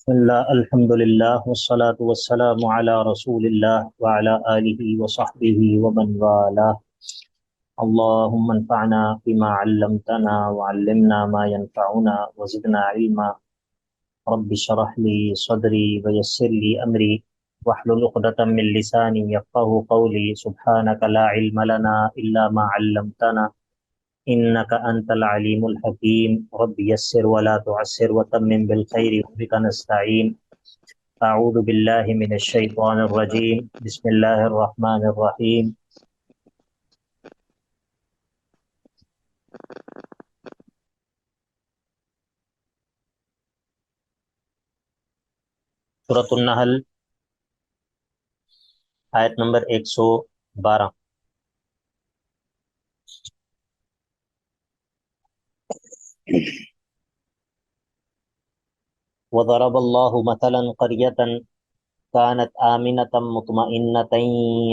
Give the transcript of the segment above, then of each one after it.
اللہ الحمد للہ والصلاة والسلام علی رسول اللہ وعلی آلہ وصحبہ ومن والاه اللهم انفعنا بما علمتنا وعلمنا ما ينفعنا وزدنا علما رب اشرح لي صدري ويسر لي أمري واحلل عقدة من لساني يفقهوا قولي سبحانك لا علم لنا إلا ما علمتنا إنك أنت العليم الحكيم رب يسر ولا تعسر وتمم بالخير وبك نستعين اعوذ باللہ من الشیطان الرجیم بسم اللہ الرحمن الرحیم سورۃ النحل آیت نمبر 112۔ وضرب اللہ مثلا قریة كانت آمنة مطمئنة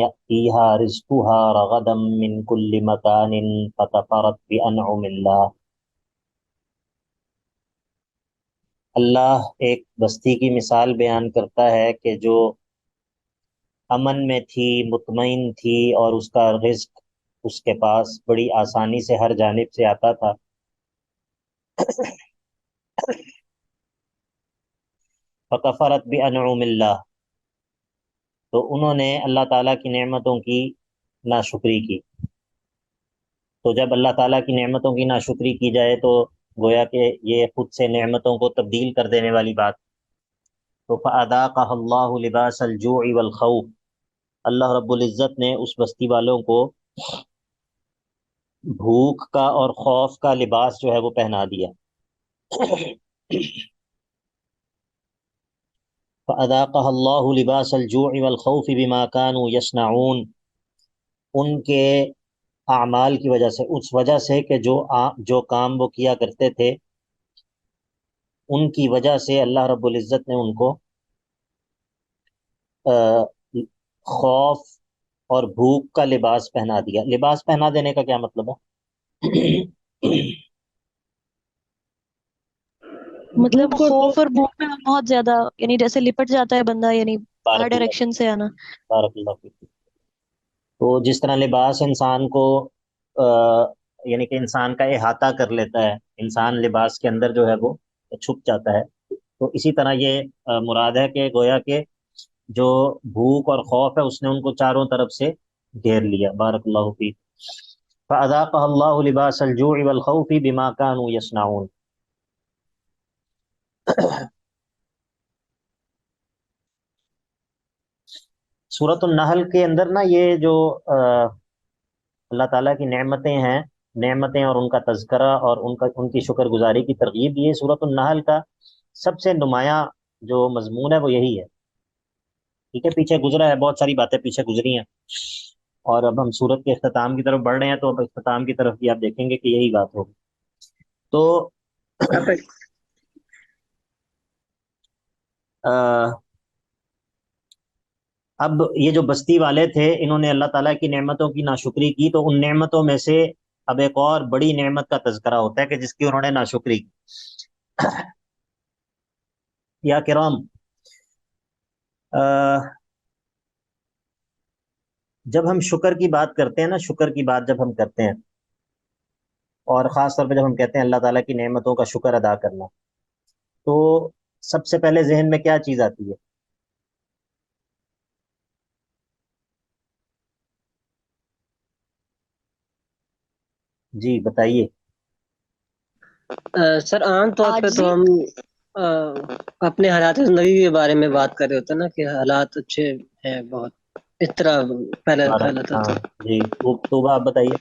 يأتيها رزقها رغدا من كل مكان فكفرت بأنعم اللہ۔ اللہ ایک بستی کی مثال بیان کرتا ہے کہ جو امن میں تھی، مطمئن تھی، اور اس کا رزق اس کے پاس بڑی آسانی سے ہر جانب سے آتا تھا۔ فکفرت بانعم اللہ، تو انہوں نے اللہ تعالیٰ کی نعمتوں کی ناشکری کی۔ تو جب اللہ تعالیٰ کی نعمتوں کی ناشکری کی جائے تو گویا کہ یہ خود سے نعمتوں کو تبدیل کر دینے والی بات۔ تو فَأَذَاقَهَا اللَّهُ لِبَاسَ الْجُوعِ وَالْخَوْفِ، اللہ رب العزت نے اس بستی والوں کو بھوک کا اور خوف کا لباس جو ہے وہ پہنا دیا۔ فَأَذَاقَهَا اللَّهُ لِبَاسَ الْجُوعِ وَالْخَوْفِ بِمَا كَانُوا يَصْنَعُونَ، ان کے اعمال کی وجہ سے، اس وجہ سے کہ جو کام وہ کیا کرتے تھے، ان کی وجہ سے اللہ رب العزت نے ان کو خوف اور بھوک کا لباس پہنا دیا۔ لباس پہنا دینے کا کیا مطلب ہے؟ مطلب بھوک اور خوف اور بھوک میں بہت زیادہ، یعنی جیسے لپٹ جاتا ہے بندہ، یعنی ہر بارک اللہ ڈائریکشن سے آنا۔ بارک اللہ فیک۔ تو جس طرح لباس انسان کو یعنی کہ انسان کا احاطہ کر لیتا ہے، انسان لباس کے اندر جو ہے وہ چھپ جاتا ہے، تو اسی طرح یہ مراد ہے کہ گویا کہ جو بھوک اور خوف ہے اس نے ان کو چاروں طرف سے گھیر لیا۔ بارک اللہ فیک۔ فَأَذَاقَهَا اللَّهُ لِبَاسَ الْجُوعِ وَالْخَوْفِ بِمَا كَانُوا يَصْنَعُونَ۔ سورۃ النحل کے اندر نا یہ جو اللہ تعالیٰ کی نعمتیں ہیں، نعمتیں اور ان کا تذکرہ اور ان کی شکر گزاری کی ترغیب، یہ سورۃ النحل کا سب سے نمایاں جو مضمون ہے وہ یہی ہے۔ ٹھیک ہے، پیچھے گزرا ہے، بہت ساری باتیں پیچھے گزری ہیں، اور اب ہم سورت کے اختتام کی طرف بڑھ رہے ہیں، تو اب اختتام کی طرف بھی آپ دیکھیں گے کہ یہی بات ہوگی۔ تو اب یہ جو بستی والے تھے، انہوں نے اللہ تعالیٰ کی نعمتوں کی ناشکری کی، تو ان نعمتوں میں سے اب ایک اور بڑی نعمت کا تذکرہ ہوتا ہے کہ جس کی انہوں نے ناشکری کی۔ یا کرام، جب ہم شکر کی بات کرتے ہیں نا، شکر کی بات جب ہم کرتے ہیں، اور خاص طور پہ جب ہم کہتے ہیں اللہ تعالیٰ کی نعمتوں کا شکر ادا کرنا، تو سب سے پہلے ذہن میں کیا چیز آتی ہے؟ جی بتائیے۔ سر عام طور پہ تو عاجزی۔ ہم اپنے حالات زندگی کے بارے میں بات کر رہے ہوتے ہیں نا، کہ حالات اچھے ہیں بہت، اس طرح پہلے خیال آتا ہاں تھا۔ جی، تو آپ بتائیے۔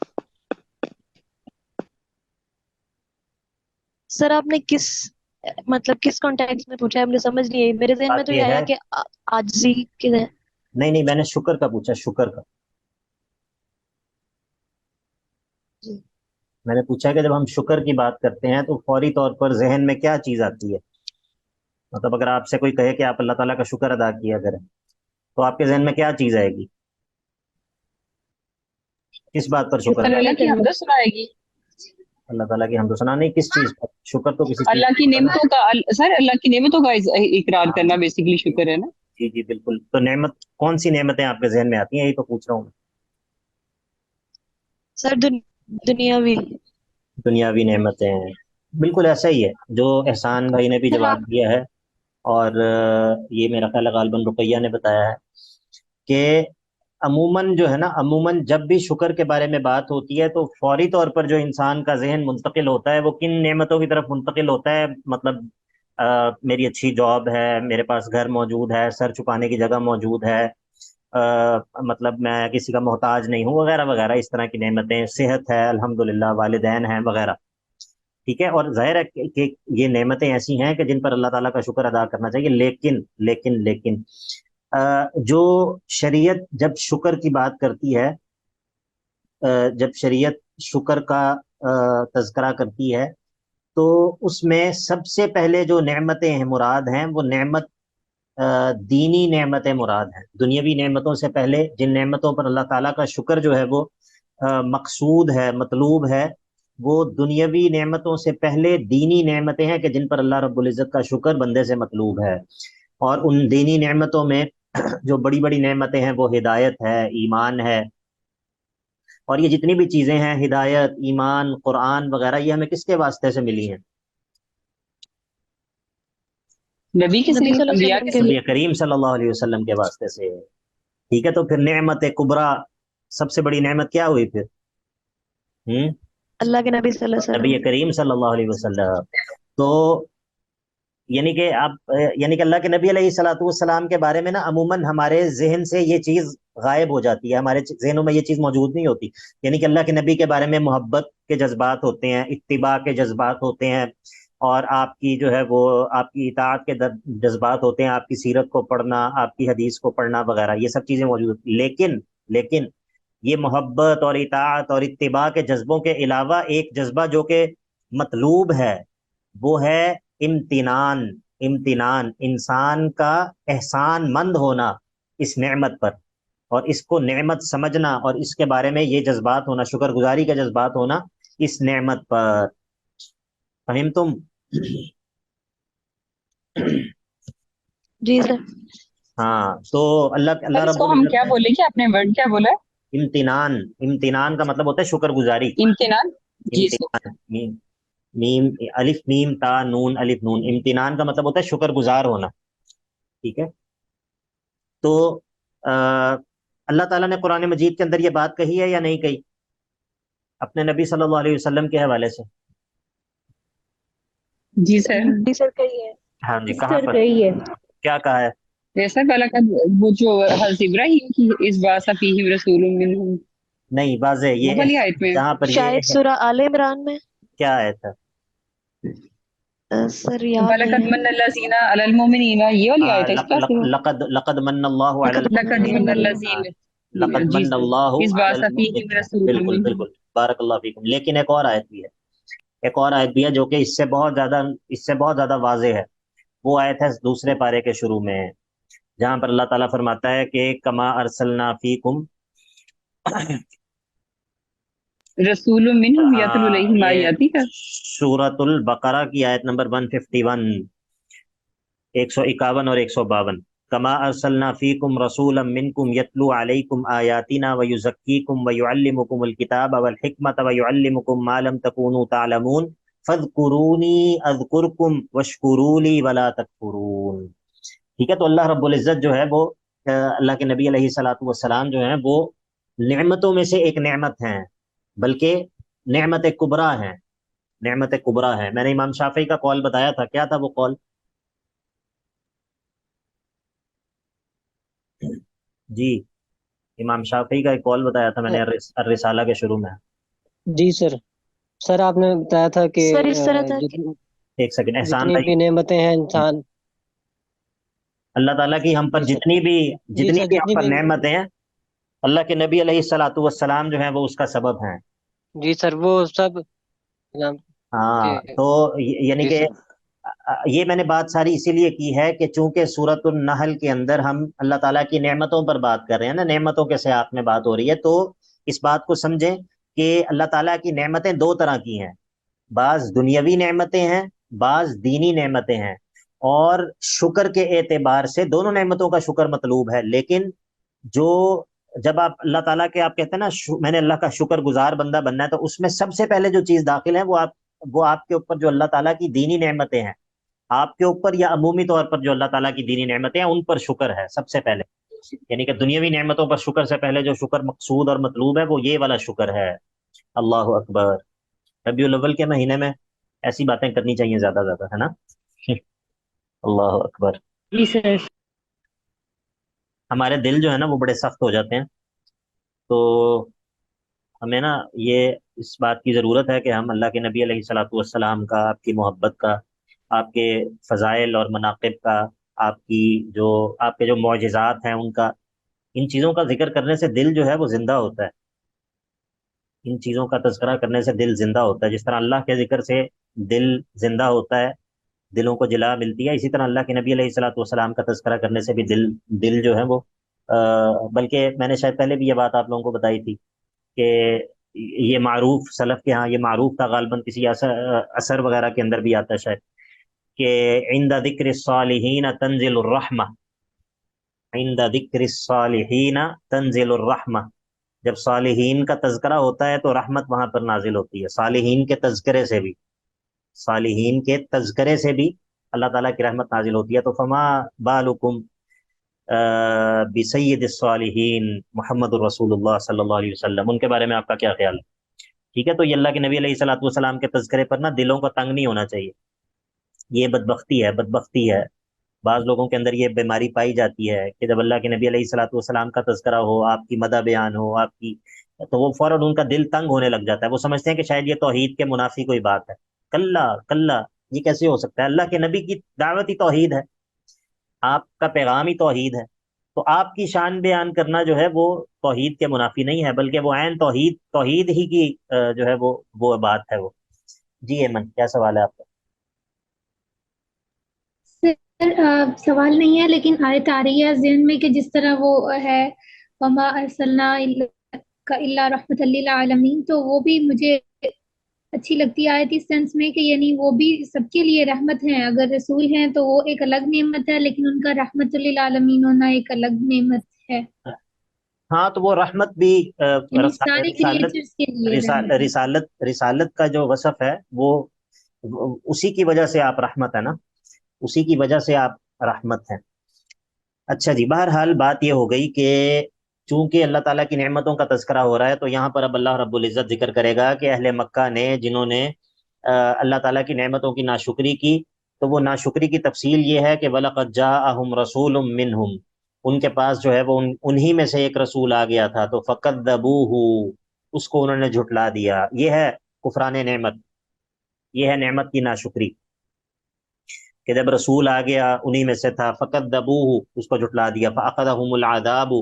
سر آپ نے کس کانٹیکس میں پوچھا ہے؟ مجھے سمجھ نہیں آئی، میرے ذہن میں بات تو یہ یہ ہے، آیا کہ عاجزی کے ہے۔ نہیں میں نے شکر کا پوچھا، شکر کا جی میں نے پوچھا کہ جب ہم شکر کی بات کرتے ہیں تو فوری طور پر ذہن میں کیا چیز آتی ہے؟ مطلب اگر آپ سے کوئی کہے کہ آپ اللہ تعالیٰ کا شکر ادا کیا کریں، تو آپ کے ذہن میں کیا چیز آئے گی؟ کس بات پر شکر اللہ ادا؟ کی حمد سنائے گی۔ اللہ تعالیٰ کی حمد و ثنا نہیں, کس چیز پر شکر تو کسی چیز اللہ کی پر ہے. نعمتوں کا سر اللہ کی نعمتوں کا اقرار کرنا بیسیکلی شکر ہے نا. جی جی بالکل. تو نعمت کون سی نعمتیں آپ کے ذہن میں آتی ہیں, یہی تو پوچھ رہا ہوں. سر دنیاوی. دنیاوی نعمتیں, بالکل ایسا ہی ہے جو احسان بھائی نے بھی سر جواب دیا ہے, اور یہ میرا خیال ہے غالباً رقیہ نے بتایا ہے کہ عموماً جو ہے نا, عموماً جب بھی شکر کے بارے میں بات ہوتی ہے تو فوری طور پر جو انسان کا ذہن منتقل ہوتا ہے وہ کن نعمتوں کی طرف منتقل ہوتا ہے. مطلب میری اچھی جاب ہے, میرے پاس گھر موجود ہے, سر چھپانے کی جگہ موجود ہے, مطلب میں کسی کا محتاج نہیں ہوں, وغیرہ وغیرہ, اس طرح کی نعمتیں, صحت ہے الحمدللہ, والدین ہیں وغیرہ. ٹھیک ہے, اور ظاہر ہے کہ یہ نعمتیں ایسی ہیں کہ جن پر اللہ تعالیٰ کا شکر ادا کرنا چاہیے. لیکن لیکن لیکن جو شریعت جب شکر کی بات کرتی ہے, جب شریعت شکر کا تذکرہ کرتی ہے, تو اس میں سب سے پہلے جو نعمتیں ہیں مراد ہیں وہ نعمت دینی نعمتیں مراد ہیں. دنیاوی نعمتوں سے پہلے جن نعمتوں پر اللہ تعالیٰ کا شکر جو ہے وہ مقصود ہے, مطلوب ہے, وہ دنیاوی نعمتوں سے پہلے دینی نعمتیں ہیں کہ جن پر اللہ رب العزت کا شکر بندے سے مطلوب ہے. اور ان دینی نعمتوں میں جو بڑی بڑی نعمتیں ہیں وہ ہدایت ہے, ایمان ہے, اور یہ جتنی بھی چیزیں ہیں, ہدایت, ایمان, قرآن وغیرہ, یہ ہمیں کس کے واسطے سے ملی ہیں؟ نبی کے نبی لیے, صلی اللہ علیہ انبیاء وسلم کے کے لیے. نبی کریم صلی اللہ علیہ وسلم کے واسطے سے. ٹھیک ہے, تو پھر نعمت کبریٰ, سب سے بڑی نعمت کیا ہوئی پھر؟ اللہ کے نبی صلی اللہ علیہ نبی وسلم. کریم صلی اللہ علیہ وسلم. تو یعنی کہ آپ یعنی کہ اللہ کے نبی علیہ الصلوۃ والسلام کے بارے میں نا عموماً ہمارے ذہن سے یہ چیز غائب ہو جاتی ہے, ہمارے ذہنوں میں یہ چیز موجود نہیں ہوتی. یعنی کہ اللہ کے نبی کے بارے میں محبت کے جذبات ہوتے ہیں, اتباع کے جذبات ہوتے ہیں, اور آپ کی جو ہے وہ آپ کی اطاعت کے جذبات ہوتے ہیں, آپ کی سیرت کو پڑھنا, آپ کی حدیث کو پڑھنا وغیرہ, یہ سب چیزیں موجود ہوتی ہیں. لیکن یہ محبت اور اطاعت اور اتباع کے جذبوں کے علاوہ ایک جذبہ جو کہ مطلوب ہے وہ ہے امتنان. امتنان, انسان کا احسان مند ہونا اس نعمت پر, اور اس کو نعمت سمجھنا, اور اس کے بارے میں یہ جذبات ہونا, شکر گزاری کا جذبات ہونا اس نعمت پر. فہم تم؟ جی سر. ہاں, تو اللہ سر اس رب کو ہم العزت کیا نے بولیں کہ آپ نے ورڈ کیا بولا ہے؟ امتنان. امتنان کا مطلب ہوتا ہے شکر گزاری. امتنان. جی سر. امتنان, میم الف میم تا نون الف نون, امتنان کا مطلب ہوتا ہے شکر گزار ہونا. ٹھیک ہے, تو اللہ تعالیٰ نے قرآن مجید کے اندر یہ بات کہی ہے یا نہیں کہی اپنے نبی صلی اللہ علیہ وسلم کے حوالے سے؟ جی سر. جی سر کہیے. ہاں جی, کہاں پر کیا کہا ہے؟ جیسا پہلا کا وہ جو حضرت ابراہیم کی اس بات فیہم رسول منہم, نہیں, واضح وہ یہ والی آیت میں. جہاں پر یہ شاید سورہ آل عمران میں. کیا آیا تھا؟ سر یاد وَلَقَدْ نہیں. مَنَّ الَّذِينَ عَلَى الْمُؤْمِنِينَ, یہ والی آیت ہے اس کا. لقد من اللہ علی لَقَدْ المؤمنین. مَنَّ الَّذِينَ, لقد جی من سر, اللہ اس علی بات فیہم المؤمنین. رسول بالکل منہم. بالکل, بارک اللہ فیکم. لیکن ایک اور آیت بھی ہے, ایک اور آیت بھی ہے جو کہ اس سے بہت زیادہ واضح ہے. وہ آیت ہے دوسرے پارے کے شروع میں, جہاں پر اللہ تعالیٰ فرماتا ہے کہ کما ارسلنا فیکم, رسول منہم یتلو علیہم یہ آیاتک. سورۃ البقرہ کی آیت نمبر 151, 151 اور 152. کما ارسلنا فیکم رسولا منکم یتلو علیکم آیاتنا ویزکیکم ویعلمکم الکتاب والحکمت ویعلمکم ما لم تکونوا تعلمون فاذکرونی اذکرکم واشکروا لی ولا تکفرون. ٹھیک ہے, تو اللہ رب العزت جو ہے وہ اللہ کے نبی علیہ الصلوۃ والسلام جو ہیں وہ نعمتوں میں سے ایک نعمت ہیں, بلکہ نعمت کبریٰ ہیں, نعمت کبریٰ ہے. میں نے امام شافعی کا قول بتایا تھا, کیا تھا وہ قول؟ جی, امام شافعی کا ایک قول بتایا تھا میں نے الرسالہ کے شروع میں. جی سر آپ نے بتایا تھا کہ سر اس طرح تھا کہ ایک سیکنڈ, احسان جتنی بھائی, بھی نعمتیں ہیں انسان, اللہ تعالیٰ کی ہم پر جی سر, جتنی بھی جی سر, ہم جتنی پر بھی, نعمتیں ہیں, اللہ کے نبی علیہ الصلوۃ والسلام جو ہیں وہ اس کا سبب ہیں. جی سر, وہ سب ہاں, تو یعنی جی کہ سر, یہ میں نے بات ساری اسی لیے کی ہے کہ چونکہ سورۃ النحل کے اندر ہم اللہ تعالیٰ کی نعمتوں پر بات کر رہے ہیں نا, نعمتوں کے سیاق میں بات ہو رہی ہے, تو اس بات کو سمجھیں کہ اللہ تعالیٰ کی نعمتیں دو طرح کی ہیں. بعض دنیاوی نعمتیں ہیں، بعض دینی نعمتیں ہیں، اور شکر کے اعتبار سے دونوں نعمتوں کا شکر مطلوب ہے، لیکن جو جب آپ اللہ تعالیٰ کے آپ کہتے ہیں نا میں نے اللہ کا شکر گزار بندہ بننا ہے، تو اس میں سب سے پہلے جو چیز داخل ہے وہ آپ کے اوپر جو اللہ تعالیٰ کی دینی نعمتیں ہیں، آپ کے اوپر یا عمومی طور پر جو اللہ تعالیٰ کی دینی نعمتیں ہیں ان پر شکر ہے سب سے پہلے، یعنی کہ دنیاوی نعمتوں پر شکر سے پہلے جو شکر مقصود اور مطلوب ہے وہ یہ والا شکر ہے۔ اللہ اکبر۔ ربیع الاول کے مہینے میں ایسی باتیں کرنی چاہیے زیادہ زیادہ، ہے نا؟ اللہ اکبر۔ جی سر۔ ہمارے دل جو ہے نا وہ بڑے سخت ہو جاتے ہیں، تو ہمیں نا یہ اس بات کی ضرورت ہے کہ ہم اللہ کے نبی علیہ الصلوۃ والسلام کا، آپ کی محبت کا، آپ کے فضائل اور مناقب کا، آپ کے جو معجزات ہیں ان کا، ان چیزوں کا ذکر کرنے سے دل جو ہے وہ زندہ ہوتا ہے، ان چیزوں کا تذکرہ کرنے سے دل زندہ ہوتا ہے، جس طرح اللہ کے ذکر سے دل زندہ ہوتا ہے، دلوں کو جلا ملتی ہے، اسی طرح اللہ کے نبی علیہ الصلوۃ والسلام کا تذکرہ کرنے سے بھی دل جو ہے وہ بلکہ میں نے شاید پہلے بھی یہ بات آپ لوگوں کو بتائی تھی کہ یہ معروف سلف کے ہاں یہ معروف تھا، غالباً کسی اثر وغیرہ کے اندر بھی آتا ہے شاید، کہ عند ذکر الصالحین تنزل الرحمہ، عند ذکر الصالحین تنزل الرحمہ، جب صالحین کا تذکرہ ہوتا ہے تو رحمت وہاں پر نازل ہوتی ہے، صالحین کے تذکرے سے بھی، صالحین کے تذکرے سے بھی اللہ تعالیٰ کی رحمت نازل ہوتی ہے۔ تو فما بالکم بسید الصالحین محمد الرسول اللہ صلی اللہ علیہ وسلم، ان کے بارے میں آپ کا کیا خیال ہے؟ ٹھیک ہے، تو یہ اللہ کے نبی علیہ الصلوۃ والسلام کے تذکرے پر نا دلوں کو تنگ نہیں ہونا چاہیے، یہ بدبختی ہے، بعض لوگوں کے اندر یہ بیماری پائی جاتی ہے کہ جب اللہ کے نبی علیہ الصلوۃ والسلام کا تذکرہ ہو، آپ کی مدح بیان ہو، آپ کی، تو وہ فوراً ان کا دل تنگ ہونے لگ جاتا ہے، وہ سمجھتے ہیں کہ شاید یہ توحید کے منافی کوئی بات ہے۔ کلا کلا، یہ کیسے ہو سکتا ہے؟ اللہ کے نبی کی دعوت ہی توحید ہے، آپ کا پیغام ہی توحید ہے، تو آپ کی شان بیان کرنا جو ہے وہ توحید کے منافی نہیں ہے، بلکہ وہ عین توحید ہی کی جو ہے وہ بات ہے وہ۔ جی ایمن، کیا سوال ہے آپ کا؟ سر سوال نہیں ہے، لیکن آیت آ رہی ہے ذہن میں کہ جس طرح وہ ہے وما ارسلنا الا رحمت للعالمین، تو وہ بھی مجھے اچھی لگتی ہے آیت اس سینس میں کہ یعنی وہ بھی سب کے لیے رحمت ہیں، اگر رسول ہیں تو وہ ایک الگ نعمت ہے، لیکن ان کا رحمت للعالمین ہونا ایک الگ نعمت ہے، ہاں، تو وہ رحمت بھی یعنی سارے کریچرز کے لیے رحمت ہے۔ رسالت کا جو وصف ہے وہ اسی کی وجہ سے آپ رحمت ہے نا، اسی کی وجہ سے آپ رحمت ہیں۔ اچھا جی، بہرحال بات یہ ہو گئی کہ چونکہ اللہ تعالیٰ کی نعمتوں کا تذکرہ ہو رہا ہے، تو یہاں پر اب اللہ رب العزت ذکر کرے گا کہ اہل مکہ نے جنہوں نے اللہ تعالیٰ کی نعمتوں کی ناشکری کی، تو وہ ناشکری کی تفصیل یہ ہے کہ وَلَقَدْ جَاءَهُمْ رَسُولٌ مِّنْهُمْ، ان کے پاس جو ہے وہ انہی میں سے ایک رسول آ گیا تھا، تو فَكَذَّبُوهُ، اس کو انہوں نے جھٹلا دیا، یہ ہے کفران نعمت، یہ ہے نعمت کی ناشکری، کہ جب رسول آ گیا انہی میں سے تھا، فَكَذَّبُوهُ، اس کو جھٹلا دیا، فَأَخَذَهُمُ الْعَذَابُ،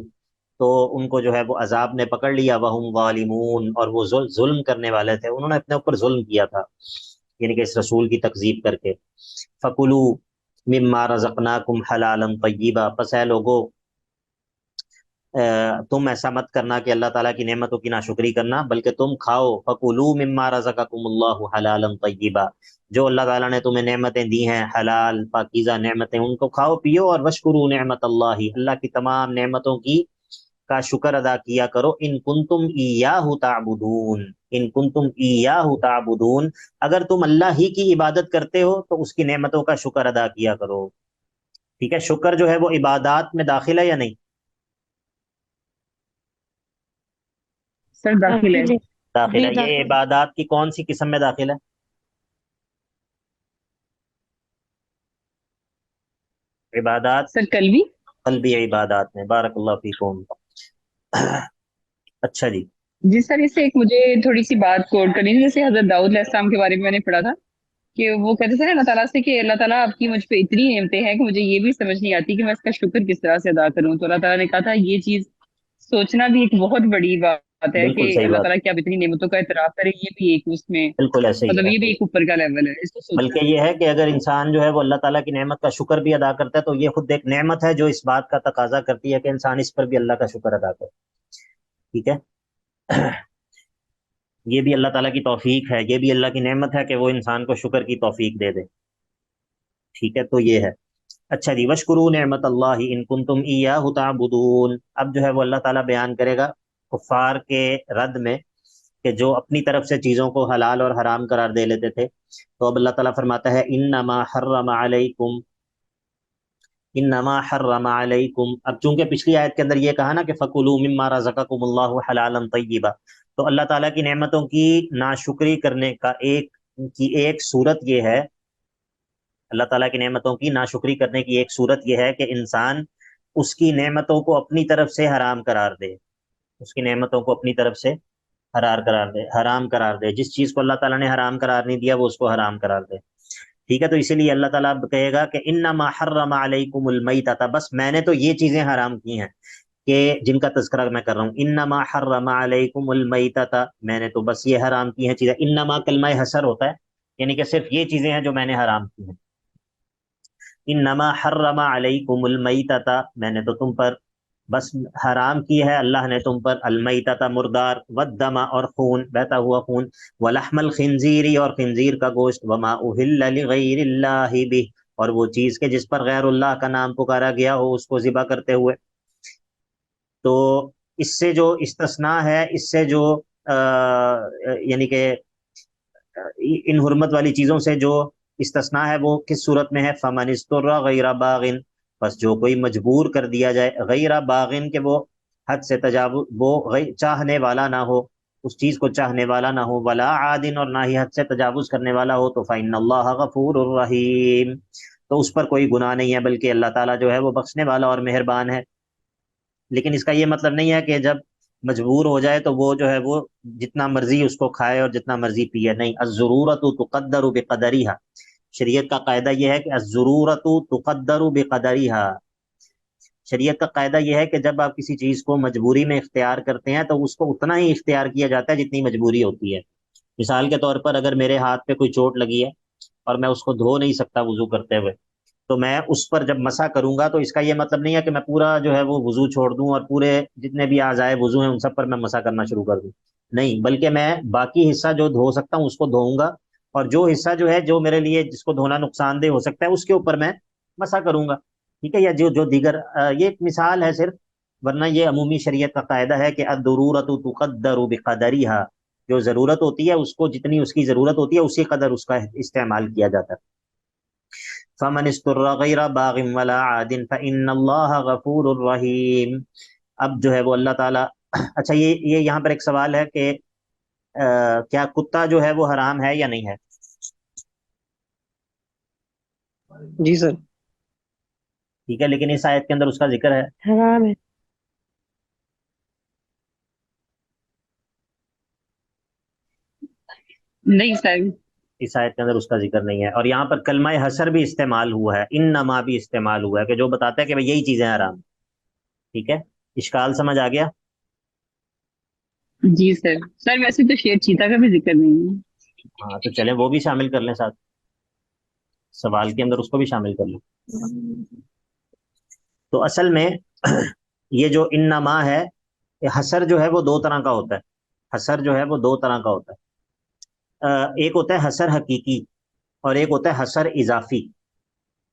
تو ان کو جو ہے وہ عذاب نے پکڑ لیا، وَهُمْ ظَالِمُونَ، اور وہ ظلم کرنے والے تھے، انہوں نے اپنے اوپر ظلم کیا تھا، یعنی کہ اس رسول کی تکذیب کر کے۔ فَكُلُوا مِمَّا رَزَقْنَاكُمْ حَلَالًا طَيِّبًا، پس اے لوگو تم ایسا مت کرنا کہ اللہ تعالیٰ کی نعمتوں کی ناشکری کرنا، بلکہ تم کھاؤ، فَكُلُوا مِمَّا رَزَقَكُمُ اللَّهُ حَلَالًا طَيِّبًا، جو اللہ تعالیٰ نے تمہیں نعمتیں دی ہیں حلال پاکیزہ نعمتیں، ان کو کھاؤ پیو، اور وَاشْكُرُوا نعمت اللہ کی تمام نعمتوں کا شکر ادا کیا کرو، ان کنتم ایاہ تعبدون، ان کنتم ایاہ تعبدون، اگر تم اللہ ہی کی عبادت کرتے ہو تو اس کی نعمتوں کا شکر ادا کیا کرو۔ ٹھیک ہے، شکر جو ہے وہ عبادات میں داخل ہے یا نہیں؟ سر داخل ہے۔ داخل جی ہے۔ یہ داخل۔ عبادات کی کون سی قسم میں داخل ہے؟ عبادات سر قلبی۔ قلبی عبادات میں، بارک اللہ فیکم۔ اچھا جی، جی سر، اس سے ایک مجھے تھوڑی سی بات کوٹ کرنی تھی، جیسے حضرت داؤد علیہ السلام کے بارے میں نے پڑھا تھا کہ وہ کہتے تھے نا اللہ تعالیٰ سے کہ اللہ تعالیٰ آپ کی مجھ پہ اتنی نعمتیں ہیں کہ مجھے یہ بھی سمجھ نہیں آتی کہ میں اس کا شکر کس طرح سے ادا کروں، تو اللہ تعالیٰ نے کہا تھا یہ چیز سوچنا بھی ایک بہت بڑی بات ہے کہ بالکل صحیح اللہ بات، تعالیٰ کی آپ اتنی نعمتوں کا اعتراف کریں، یہ بھی ایک اس میں بالکل ایسے ہی مطلب ہے۔ یہ بھی ایک اوپر کا لیول ہے، اس کو سوچنا بلکہ یہ ہے کہ اگر انسان جو ہے وہ اللہ تعالیٰ کی نعمت کا شکر بھی ادا کرتا ہے تو یہ خود ایک نعمت ہے جو اس بات کا تقاضا کرتی ہے کہ انسان اس پر بھی اللہ کا شکر ادا کرے۔ ٹھیک ہے، یہ بھی اللہ تعالیٰ کی توفیق ہے، یہ بھی اللہ کی نعمت ہے کہ وہ انسان کو شکر کی توفیق دے دے. ٹھیک ہے، تو یہ ہے. اچھا جی، وشکرو نعمت اللہ ان کنتم ایاہ تعبدون. اب جو ہے وہ اللہ تعالیٰ بیان کرے گا کفار کے رد میں کہ جو اپنی طرف سے چیزوں کو حلال اور حرام قرار دے لیتے تھے. تو اب اللہ تعالیٰ فرماتا ہے انما حرم علیکم. اب چونکہ پچھلی آیت کے اندر یہ کہا نا کہ فکلوا مما رزقکم اللہ حلالا طیبا، تو اللہ تعالیٰ کی نعمتوں کی ناشکری کرنے کا ایک صورت یہ ہے، اللہ تعالیٰ کی نعمتوں کی ناشکری کرنے کی ایک صورت یہ ہے کہ انسان اس کی نعمتوں کو اپنی طرف سے حرام قرار دے، اس کی نعمتوں کو اپنی طرف سے حرام قرار دے. جس چیز کو اللہ تعالیٰ نے حرام قرار نہیں دیا وہ اس کو حرام قرار دے. ٹھیک ہے، تو اسی لیے اللہ تعالیٰ اب کہے گا کہ انما حرم علیکم المیتۃ، بس میں نے تو یہ چیزیں حرام کی ہیں کہ جن کا تذکرہ میں کر رہا ہوں. انما حرم علیکم المیتۃ، میں نے تو بس یہ حرام کی ہیں چیزیں. انما کلمہ حصر ہوتا ہے، یعنی کہ صرف یہ چیزیں ہیں جو میں نے حرام کی ہیں. انما حرم علیکم المیتۃ، میں نے تو تم پر بس حرام کی ہے اللہ نے تم پر المیتۃ مردار، والدم اور خون، بہتا ہوا خون، ولحم الخنزیر اور خنزیر کا گوشت، وما اہل لغیر اللہ بہ، اور وہ چیز کے جس پر غیر اللہ کا نام پکارا گیا ہو اس کو ذبح کرتے ہوئے. تو اس سے جو استثناء ہے، اس سے جو یعنی کہ ان حرمت والی چیزوں سے جو استثناء ہے وہ کس صورت میں ہے؟ فمن اضطر غیر باغ، بس جو کوئی مجبور کر دیا جائے غیر باغن، کہ وہ حد سے تجاوز، وہ چاہنے والا نہ ہو، اس چیز کو چاہنے والا نہ ہو، ولا عادن، اور نہ ہی حد سے تجاوز کرنے والا ہو، تو فإن اللہ غفور الرحیم، تو اس پر کوئی گناہ نہیں ہے، بلکہ اللہ تعالیٰ جو ہے وہ بخشنے والا اور مہربان ہے. لیکن اس کا یہ مطلب نہیں ہے کہ جب مجبور ہو جائے تو وہ جو ہے وہ جتنا مرضی اس کو کھائے اور جتنا مرضی پیے، نہیں. الضرورت تقدر بقدرها، شریعت کا قاعدہ یہ ہے کہ الضرورت تقدر بقدرها، شریعت کا قاعدہ یہ ہے کہ جب آپ کسی چیز کو مجبوری میں اختیار کرتے ہیں تو اس کو اتنا ہی اختیار کیا جاتا ہے جتنی مجبوری ہوتی ہے. مثال کے طور پر اگر میرے ہاتھ پہ کوئی چوٹ لگی ہے اور میں اس کو دھو نہیں سکتا وضو کرتے ہوئے، تو میں اس پر جب مسح کروں گا تو اس کا یہ مطلب نہیں ہے کہ میں پورا جو ہے وہ وضو چھوڑ دوں اور پورے جتنے بھی اعضائے وضو ہیں ان سب پر میں مسح کرنا شروع کر دوں. نہیں، بلکہ میں باقی حصہ جو دھو سکتا ہوں اس کو دھوؤں گا، اور جو حصہ جو ہے جو میرے لیے جس کو دھونا نقصان دہ ہو سکتا ہے اس کے اوپر میں مسح کروں گا. ٹھیک ہے، یا جو دیگر یہ ایک مثال ہے صرف، ورنہ یہ عمومی شریعت کا قاعدہ ہے کہ الضرورت تقدر بقدرها، جو ضرورت ہوتی ہے اس کو جتنی اس کی ضرورت ہوتی ہے اسی قدر اس کا استعمال کیا جاتا ہے. فمن استر غیر باغ ولا عاد فإن اللہ غفور الرحیم. اب جو ہے وہ اللہ تعالیٰ اچھا یہ یہاں پر ایک سوال ہے کہ کیا کتا جو ہے وہ حرام ہے یا نہیں ہے؟ جی سر. ٹھیک ہے، لیکن اس آیت کے اندر اس کا ذکر ہے. حرام ہے. نہیں سر. اس آیت کے اندر اس کا ذکر نہیں ہے، اور یہاں پر کلمہ حصر بھی استعمال ہوا ہے، انما بھی استعمال ہوا ہے، کہ جو بتاتا ہے کہ یہی چیزیں حرام. ٹھیک ہے، اشکال سمجھ آ گیا؟ جی سر ویسے تو شیر چیتا کا بھی ذکر نہیں ہے. ہاں تو چلیں وہ بھی شامل کر لیں ساتھ، سوال کے اندر اس کو بھی شامل کر لیں. تو اصل میں یہ جو انما ہے، حصر جو ہے وہ دو طرح کا ہوتا ہے. حصر جو ہے وہ دو طرح کا ہوتا ہے. ایک ہوتا ہے حصر حقیقی اور ایک ہوتا ہے حصر اضافی.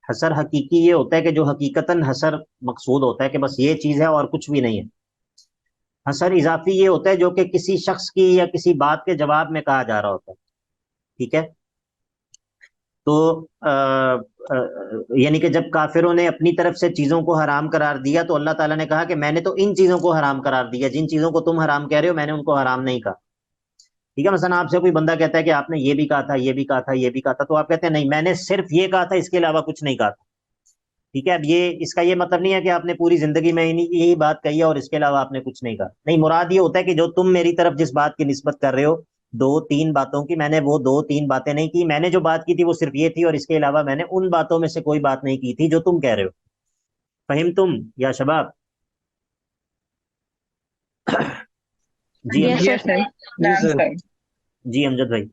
حصر حقیقی یہ ہوتا ہے کہ جو حقیقتاً حصر مقصود ہوتا ہے کہ بس یہ چیز ہے اور کچھ بھی نہیں ہے. حصر اضافی یہ ہوتا ہے جو کہ کسی شخص کی یا کسی بات کے جواب میں کہا جا رہا ہوتا ہے. ٹھیک ہے، تو یعنی کہ جب کافروں نے اپنی طرف سے چیزوں کو حرام قرار دیا تو اللہ تعالیٰ نے کہا کہ میں نے تو ان چیزوں کو حرام قرار دیا، جن چیزوں کو تم حرام کہہ رہے ہو میں نے ان کو حرام نہیں کہا. ٹھیک ہے، مثلا آپ سے کوئی بندہ کہتا ہے کہ آپ نے یہ بھی کہا تھا، یہ بھی کہا تھا، یہ بھی کہا تھا، تو آپ کہتے ہیں نہیں میں نے صرف یہ کہا تھا، اس کے علاوہ کچھ نہیں کہا تھا. ٹھیک ہے، اب یہ اس کا یہ مطلب نہیں ہے کہ آپ نے پوری زندگی میں یہی بات کہی ہے اور اس کے علاوہ آپ نے کچھ نہیں کہا. نہیں، مراد یہ ہوتا ہے کہ جو تم میری طرف جس بات کی نسبت کر رہے ہو دو تین باتوں کی، میں نے وہ دو تین باتیں نہیں کی، میں نے جو بات کی تھی وہ صرف یہ تھی، اور اس کے علاوہ میں نے ان باتوں میں سے کوئی بات نہیں کی تھی جو تم کہہ رہے ہو. فہم تم یا شباب؟ جی Yes, یس سر. جی امجد بھائی.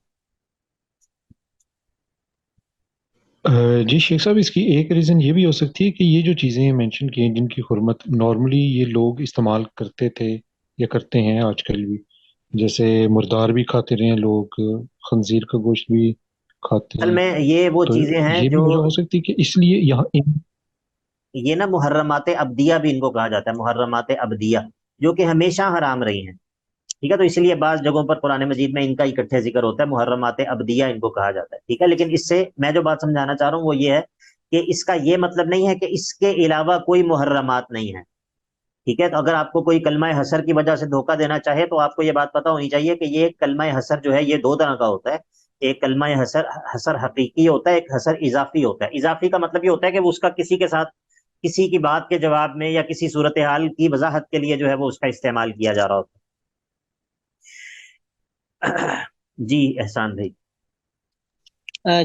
جی شیخ صاحب، اس کی ایک ریزن یہ بھی ہو سکتی ہے کہ یہ جو چیزیں مینشن کی ہیں جن کی حرمت نارملی یہ لوگ استعمال کرتے تھے یا کرتے ہیں آج کل بھی، جیسے مردار بھی کھاتے رہے ہیں لوگ، خنزیر کا گوشت بھی کھاتے اصل ہیں، میں یہ وہ تو چیزیں ہیں یہ بھی جو وجہ ہو سکتی ہے کہ اس لیے یہاں یہ نا محرمات ابدیہ بھی ان کو کہا جاتا ہے، محرمات ابدیہ جو کہ ہمیشہ حرام رہی ہیں، ٹھیک ہے. تو اس لیے بعض جگہوں پر قرآن مجید میں ان کا اکٹھے ذکر ہوتا ہے، محرمات ابدیہ ان کو کہا جاتا ہے، ٹھیک ہے. لیکن اس سے میں جو بات سمجھانا چاہ رہا ہوں وہ یہ ہے کہ اس کا یہ مطلب نہیں ہے کہ اس کے علاوہ کوئی محرمات نہیں ہے، ٹھیک ہے. تو اگر آپ کو کوئی کلمہ حسر کی وجہ سے دھوکہ دینا چاہے تو آپ کو یہ بات پتہ ہونی چاہیے کہ یہ کلمہ حسر جو ہے یہ دو طرح کا ہوتا ہے. ایک کلمہ حسر حسر حقیقی ہوتا ہے، ایک حسر اضافی ہوتا ہے. اضافی کا مطلب یہ ہوتا ہے کہ وہ اس کا کسی کے ساتھ کسی کی بات کے جواب میں یا کسی صورتحال کی وضاحت کے لیے جو ہے وہ اس کا استعمال کیا جا رہا ہوتا ہے. جی احسان بھائی.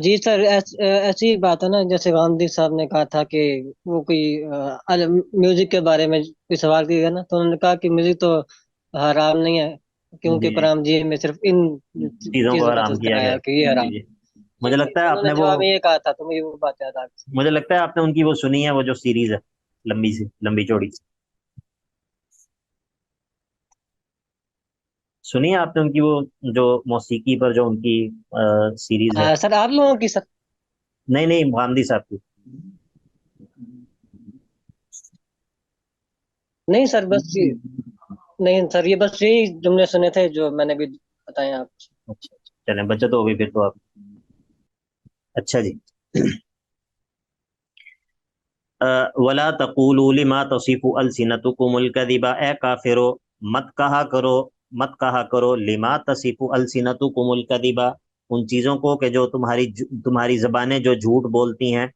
جی سر، ایسی ہی بات ہے نا، جیسے غامدی صاحب نے کہا تھا کہ وہ کوئی میوزک کے بارے میں کوئی سوال کیا گیا نا، تو انہوں نے کہا کہ میوزک تو حرام نہیں ہے، کیونکہ جی قرآن مجید میں صرف ان چیزوں کو چیزوں کا حرام تذکرہ کیا گیا ہے ہے. کہ یہ جی حرام جی. ہے۔ مجھے جی جی، لگتا ہے تو آپ انہوں نے نے وہ جواب میں یہ کہا تھا، تو مجھے وہ بات یاد آ گئی۔ مجھے لگتا ہے آپ نے ان کی وہ سنی ہے، وہ جو سیریز ہے لمبی سی لمبی چوڑی سنی ہے آپ نے ان کی وہ جو موسیقی پر جو ان کی سیریز ہے؟ سر آپ لوگوں کی سر؟ نہیں نہیں، غامدی صاحب کی. نہیں سر، بس نہیں سر، یہ بس یہی جملے سنے تھے جو میں نے بھی بتائے آپ کو۔ اچھا اچھا، چلیں بچت ہو گئی پھر تو آپ. اچھا جی. ولا تقولوا لما تصف السنتكم الكذب، اے کافرو مت کہا کرو لما تصف السنتكم الكذب، ان چیزوں کو کہ جو تمہاری زبانیں جو جھوٹ بولتی ہیں،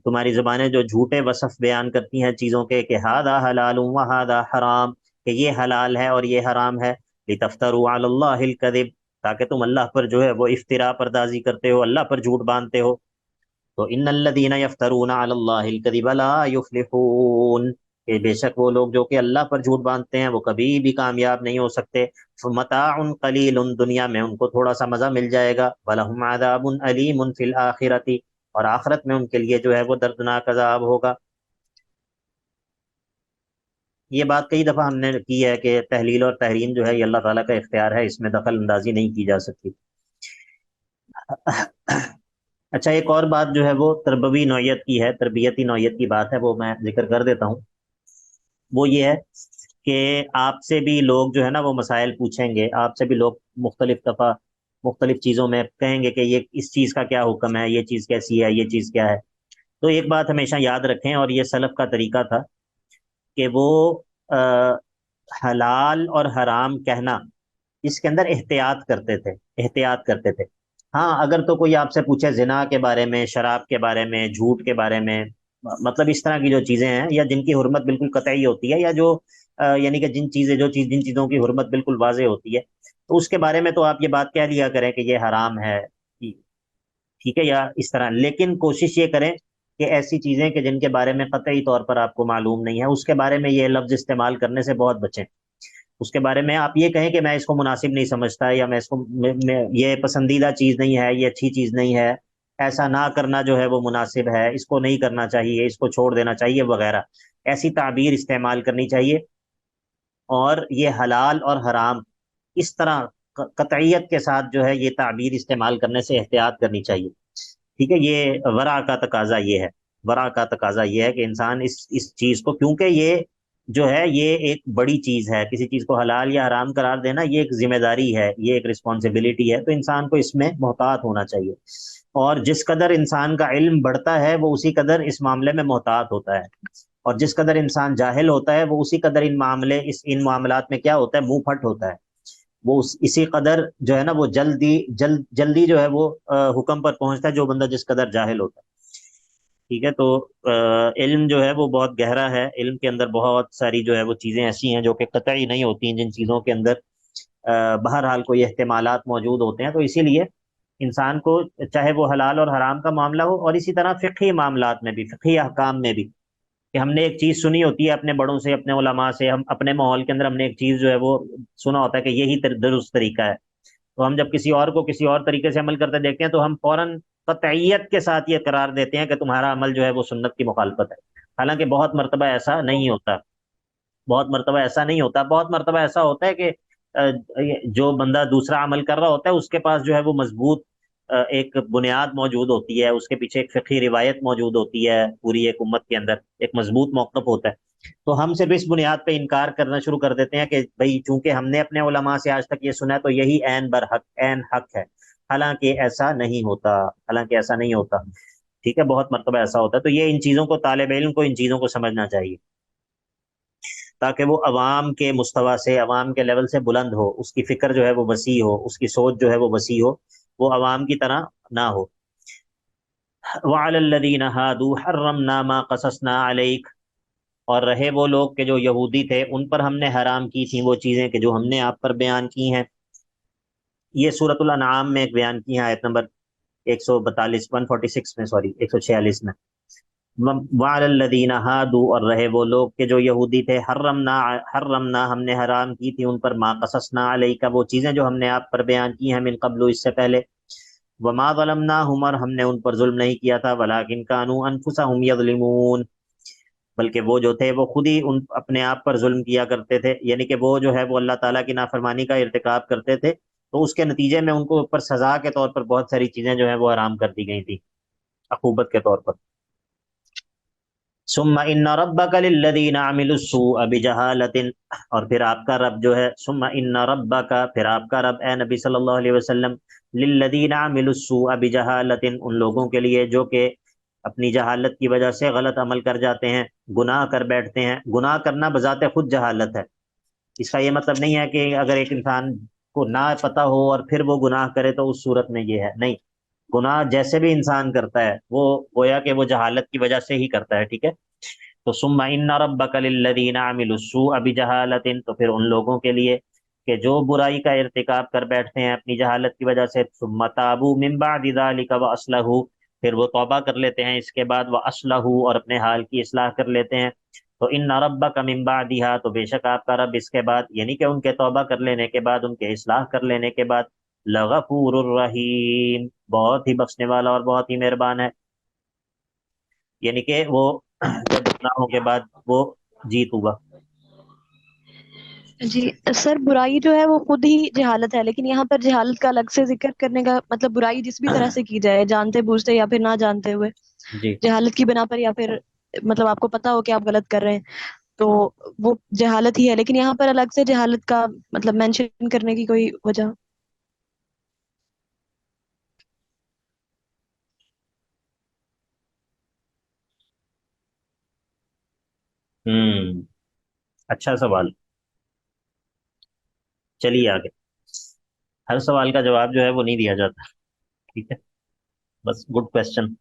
تمہاری زبانیں جو جھوٹے وصف بیان کرتی ہیں چیزوں کے، کہ ھذا حلال وھذا حرام، کہ یہ حلال ہے اور یہ حرام ہے. لتفتروا علی اللہ الکذب، تاکہ تم اللہ پر جو ہے وہ افتراء پردازی کرتے ہو، اللہ پر جھوٹ باندھتے ہو. تو ان الذین یفترون علی اللہ الکذب لا یفلحون، کہ بے شک وہ لوگ جو کہ اللہ پر جھوٹ باندھتے ہیں وہ کبھی بھی کامیاب نہیں ہو سکتے. متاع قلیل، دنیا میں ان کو تھوڑا سا مزہ مل جائے گا. ولہم عذاب علیم فی الآخرۃ، اور آخرت میں ان کے لیے جو ہے وہ دردناک عذاب ہوگا. یہ بات کئی دفعہ ہم نے کی ہے کہ تحلیل اور تحریم جو ہے یہ اللہ تعالیٰ کا اختیار ہے، اس میں دخل اندازی نہیں کی جا سکتی. اچھا، ایک اور بات جو ہے وہ تربوی نوعیت کی ہے، تربیتی نوعیت کی بات ہے، وہ میں ذکر کر دیتا ہوں. وہ یہ ہے کہ آپ سے بھی لوگ جو ہے نا وہ مسائل پوچھیں گے، آپ سے بھی لوگ مختلف دفعہ مختلف چیزوں میں کہیں گے کہ یہ اس چیز کا کیا حکم ہے، یہ چیز کیسی ہے، یہ چیز کیا ہے. تو ایک بات ہمیشہ یاد رکھیں، اور یہ سلف کا طریقہ تھا کہ وہ حلال اور حرام کہنا اس کے اندر احتیاط کرتے تھے. ہاں اگر تو کوئی آپ سے پوچھے زنا کے بارے میں، شراب کے بارے میں، جھوٹ کے بارے میں، مطلب اس طرح کی جو چیزیں ہیں یا جن کی حرمت بالکل قطعی ہوتی ہے، یا جو یعنی کہ جن چیزوں کی حرمت بالکل واضح ہوتی ہے، تو اس کے بارے میں تو آپ یہ بات کہہ دیا کریں کہ یہ حرام ہے، ٹھیک ہے، یا اس طرح. لیکن کوشش یہ کریں کہ ایسی چیزیں کہ جن کے بارے میں قطعی طور پر آپ کو معلوم نہیں ہے، اس کے بارے میں یہ لفظ استعمال کرنے سے بہت بچیں. اس کے بارے میں آپ یہ کہیں کہ میں اس کو مناسب نہیں سمجھتا، یا میں اس کو یہ پسندیدہ چیز نہیں ہے، یہ اچھی چیز نہیں ہے، ایسا نہ کرنا جو ہے وہ مناسب ہے، اس کو نہیں کرنا چاہیے، اس کو چھوڑ دینا چاہیے وغیرہ، ایسی تعبیر استعمال کرنی چاہیے. اور یہ حلال اور حرام اس طرح قطعیت کے ساتھ جو ہے یہ تعبیر استعمال کرنے سے احتیاط کرنی چاہیے، ٹھیک ہے. یہ ورع کا تقاضا یہ ہے، ورع کا تقاضا یہ ہے کہ انسان اس چیز کو، کیونکہ یہ جو ہے یہ ایک بڑی چیز ہے، کسی چیز کو حلال یا حرام قرار دینا یہ ایک ذمہ داری ہے، یہ ایک رسپانسبلٹی ہے، تو انسان کو اس میں محتاط ہونا چاہیے. اور جس قدر انسان کا علم بڑھتا ہے وہ اسی قدر اس معاملے میں محتاط ہوتا ہے، اور جس قدر انسان جاہل ہوتا ہے وہ اسی قدر ان معاملات میں کیا ہوتا ہے، منہ پھٹ ہوتا ہے. وہ اسی قدر جو ہے نا وہ جلدی جو ہے وہ حکم پر پہنچتا ہے، جو بندہ جس قدر جاہل ہوتا ہے، ٹھیک ہے. تو علم جو ہے وہ بہت گہرا ہے، علم کے اندر بہت ساری جو ہے وہ چیزیں ایسی ہیں جو کہ قطعی نہیں ہوتی ہیں، جن چیزوں کے اندر بہرحال کوئی احتمالات موجود ہوتے ہیں. تو اسی لیے انسان کو چاہے وہ حلال اور حرام کا معاملہ ہو، اور اسی طرح فقہی معاملات میں بھی، فقہی احکام میں بھی، کہ ہم نے ایک چیز سنی ہوتی ہے اپنے بڑوں سے، اپنے علماء سے، ہم اپنے ماحول کے اندر ہم نے ایک چیز جو ہے وہ سنا ہوتا ہے کہ یہی درست طریقہ ہے. تو ہم جب کسی اور کو کسی اور طریقے سے عمل کرتے دیکھتے ہیں تو ہم فوراً قطعیت کے ساتھ یہ قرار دیتے ہیں کہ تمہارا عمل جو ہے وہ سنت کی مخالفت ہے. حالانکہ بہت مرتبہ ایسا نہیں ہوتا، بہت مرتبہ ایسا نہیں ہوتا. بہت مرتبہ ایسا ہوتا ہے کہ جو بندہ دوسرا عمل کر رہا ہوتا ہے اس کے پاس جو ہے وہ مضبوط ایک بنیاد موجود ہوتی ہے، اس کے پیچھے ایک فقہی روایت موجود ہوتی ہے، پوری ایک امت کے اندر ایک مضبوط موقف ہوتا ہے، تو ہم صرف اس بنیاد پہ انکار کرنا شروع کر دیتے ہیں کہ بھئی چونکہ ہم نے اپنے علماء سے آج تک یہ سنا ہے تو یہی عین برحق عین حق ہے، حالانکہ ایسا نہیں ہوتا، حالانکہ ایسا نہیں ہوتا، ٹھیک ہے، بہت مرتبہ ایسا ہوتا ہے۔ تو یہ ان چیزوں کو طالب علم کو ان چیزوں کو سمجھنا چاہیے تاکہ وہ عوام کے مستوی سے، عوام کے لیول سے بلند ہو، اس کی فکر جو ہے وہ وسیع ہو، اس کی سوچ جو ہے وہ وسیع ہو، وہ عوام کی طرح نہ ہو۔ وَعَلَى الَّذِينَ هَادُوا حَرَّمْنَا مَا قَصَصْنَا عَلَيْكَ، اور رہے وہ لوگ کہ جو یہودی تھے ان پر ہم نے حرام کی تھیں وہ چیزیں کہ جو ہم نے آپ پر بیان کی ہیں۔ یہ سورۃ الانعام میں ایک بیان کی ہیں، آیت نمبر 142 146 میں، سوری 146 میں۔ وَعَلَى الَّذِينَ هَادُوا، اور رہے وہ لوگ کہ جو یہودی تھے، حرمنا ہم نے حرام کی تھی ان پر، ما قصصنا علیک وہ چیزیں جو ہم نے آپ پر بیان کی ہیں، من قبل اس سے پہلے، وما ظلمناہم اور ہم نے ان پر ظلم نہیں کیا تھا، ولکن کانوا انفسہم یظلمون، بلکہ وہ جو تھے وہ خود ہی اپنے آپ پر ظلم کیا کرتے تھے، یعنی کہ وہ جو ہے وہ اللہ تعالیٰ کی نافرمانی کا ارتکاب کرتے تھے، تو اس کے نتیجے میں ان کو اوپر سزا کے طور پر بہت ساری چیزیں جو ہیں وہ حرام کر دی گئی تھی عقوبت کے طور پر۔ ثم ان ربک للذین عملوا السوء بجہالۃ، اور پھر آپ کا رب جو ہے، ثم ان ربک پھر آپ کا رب اے نبی صلی اللہ علیہ وسلم، للذین عملوا السوء بجہالۃ ان لوگوں کے لیے جو کہ اپنی جہالت کی وجہ سے غلط عمل کر جاتے ہیں، گناہ کر بیٹھتے ہیں۔ گناہ کرنا بذات خود جہالت ہے، اس کا یہ مطلب نہیں ہے کہ اگر ایک انسان کو نہ پتہ ہو اور پھر وہ گناہ کرے تو اس صورت میں یہ ہے، نہیں، گناہ جیسے بھی انسان کرتا ہے وہ گویا کہ وہ جہالت کی وجہ سے ہی کرتا ہے، ٹھیک ہے۔ تو ثم ان ربک للذین عملوا السوء بجہالۃ، تو پھر ان لوگوں کے لیے کہ جو برائی کا ارتکاب کر بیٹھتے ہیں اپنی جہالت کی وجہ سے، ثم تابوا من بعد ذلک واصلحوا، پھر وہ توبہ کر لیتے ہیں اس کے بعد، واصلحوا اور اپنے حال کی اصلاح کر لیتے ہیں، تو ان ربک من بعدها تو بے شک آپ کا رب اس کے بعد، یعنی کہ ان کے توبہ کر لینے کے بعد، ان کے اصلاح کر لینے کے بعد، لغفور الرحیم بہت ہی بخشنے والا اور بہت ہی مہربان ہے، یعنی کہ وہ جب گناہوں کے بعد وہ جیت ہوگا۔ جی سر، برائی جو ہے وہ خود ہی جہالت ہے، لیکن یہاں پر جہالت کا الگ سے ذکر کرنے کا مطلب برائی جس بھی طرح سے کی جائے، جانتے بوجھتے یا پھر نہ جانتے ہوئے، جی جہالت کی بنا پر، یا پھر مطلب آپ کو پتا ہو کہ آپ غلط کر رہے ہیں، تو وہ جہالت ہی ہے، لیکن یہاں پر الگ سے جہالت کا مطلب مینشن کرنے کی کوئی وجہ؟ اچھا سوال، چلیے آگے۔ ہر سوال کا جواب جو ہے وہ نہیں دیا جاتا، ٹھیک ہے، بس گڈ کوشچن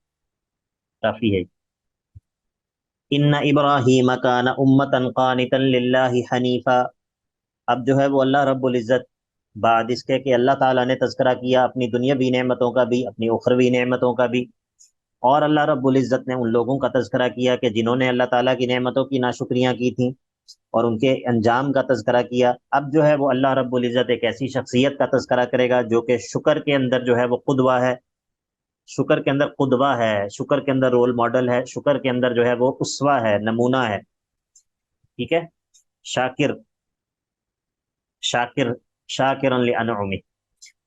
کافی ہے۔ ان ابراہیم کان امتا قانتا للہ حنیفا، اب جو ہے وہ اللہ رب العزت بعد اس کے کہ اللہ تعالیٰ نے تذکرہ کیا اپنی دنیاوی نعمتوں کا بھی، اپنی اخروی نعمتوں کا بھی، اور اللہ رب العزت نے ان لوگوں کا تذکرہ کیا کہ جنہوں نے اللہ تعالیٰ کی نعمتوں کی ناشکریاں کی تھیں اور ان کے انجام کا تذکرہ کیا۔ اب جو ہے وہ اللہ رب العزت ایک ایسی شخصیت کا تذکرہ کرے گا جو کہ شکر کے اندر جو ہے وہ قدوہ ہے، شکر کے اندر قدوہ ہے، شکر کے اندر رول ماڈل ہے، شکر کے اندر جو ہے وہ اسوہ ہے، نمونہ ہے، ٹھیک ہے، شاکر شاکر شاکرا لانعمہ۔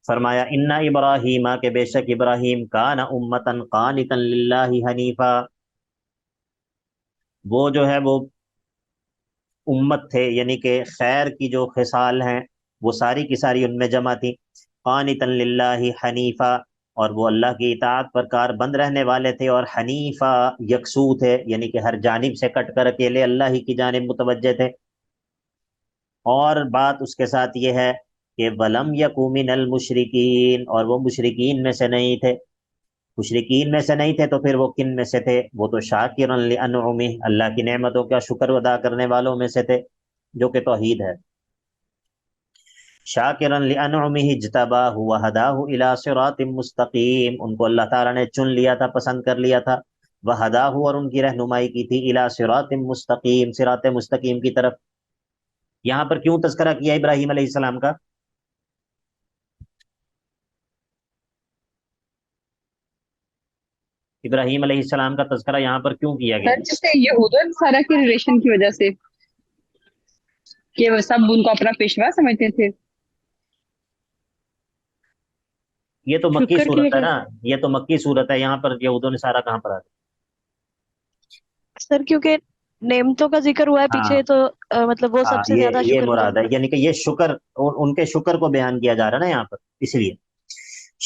فرمایا ان ابراہیم کہ بے شک ابراہیم کان امتا قانتا للہ حنیفا، وہ جو ہے وہ امت تھے، یعنی کہ خیر کی جو خصال ہیں وہ ساری کی ساری ان میں جمع تھی، قانتا للہ حنیفا، اور وہ اللہ کی اطاعت پر کار بند رہنے والے تھے، اور حنیفا یکسو تھے، یعنی کہ ہر جانب سے کٹ کر اکیلے اللہ ہی کی جانب متوجہ تھے۔ اور بات اس کے ساتھ یہ ہے کہ ولم یکو من المشرکین، اور وہ مشرکین میں سے نہیں تھے، مشرکین میں سے نہیں تھے تو پھر وہ کن میں سے تھے؟ وہ تو شاکرا لانعمہ، اللہ کی نعمتوں کا شکر ادا کرنے والوں میں سے تھے، جو کہ توحید ہے۔ شاکرا لانعمہ اجتباہ وہداہ الی صراط مستقیم، ان کو اللہ تعالیٰ نے چن لیا تھا، پسند کر لیا تھا، وہداہ اور ان کی رہنمائی کی تھی، الی صراط مستقیم، صراط مستقیم کی طرف۔ یہاں پر کیوں تذکرہ کیا ابراہیم علیہ السلام کا؟ ابراہیم علیہ السلام کا تذکرہ یہاں پر کیوں کیا گیا؟ سر جیسے یہود و نصارہ کی ریلیشن کی وجہ سے کہ وہ سب ان کو اپنا پیشوا سمجھتے تھے، یہ تو مکی شکر کی صورت ہے وجہ نا، سے یہ تو مکی صورت ہے، یہاں پر یہود و نصارہ کہاں پر آ گئے؟ سر کیونکہ نعمتوں کا ذکر ہوا ہے ہاں پیچھے تو مطلب وہ ہاں، سب سے زیادہ یہ شکر مراد ہے، گزار. یعنی کہ یہ شکر، ان کے شکر کو بیان کیا جا رہا ہے نا یہاں پر، اس لیے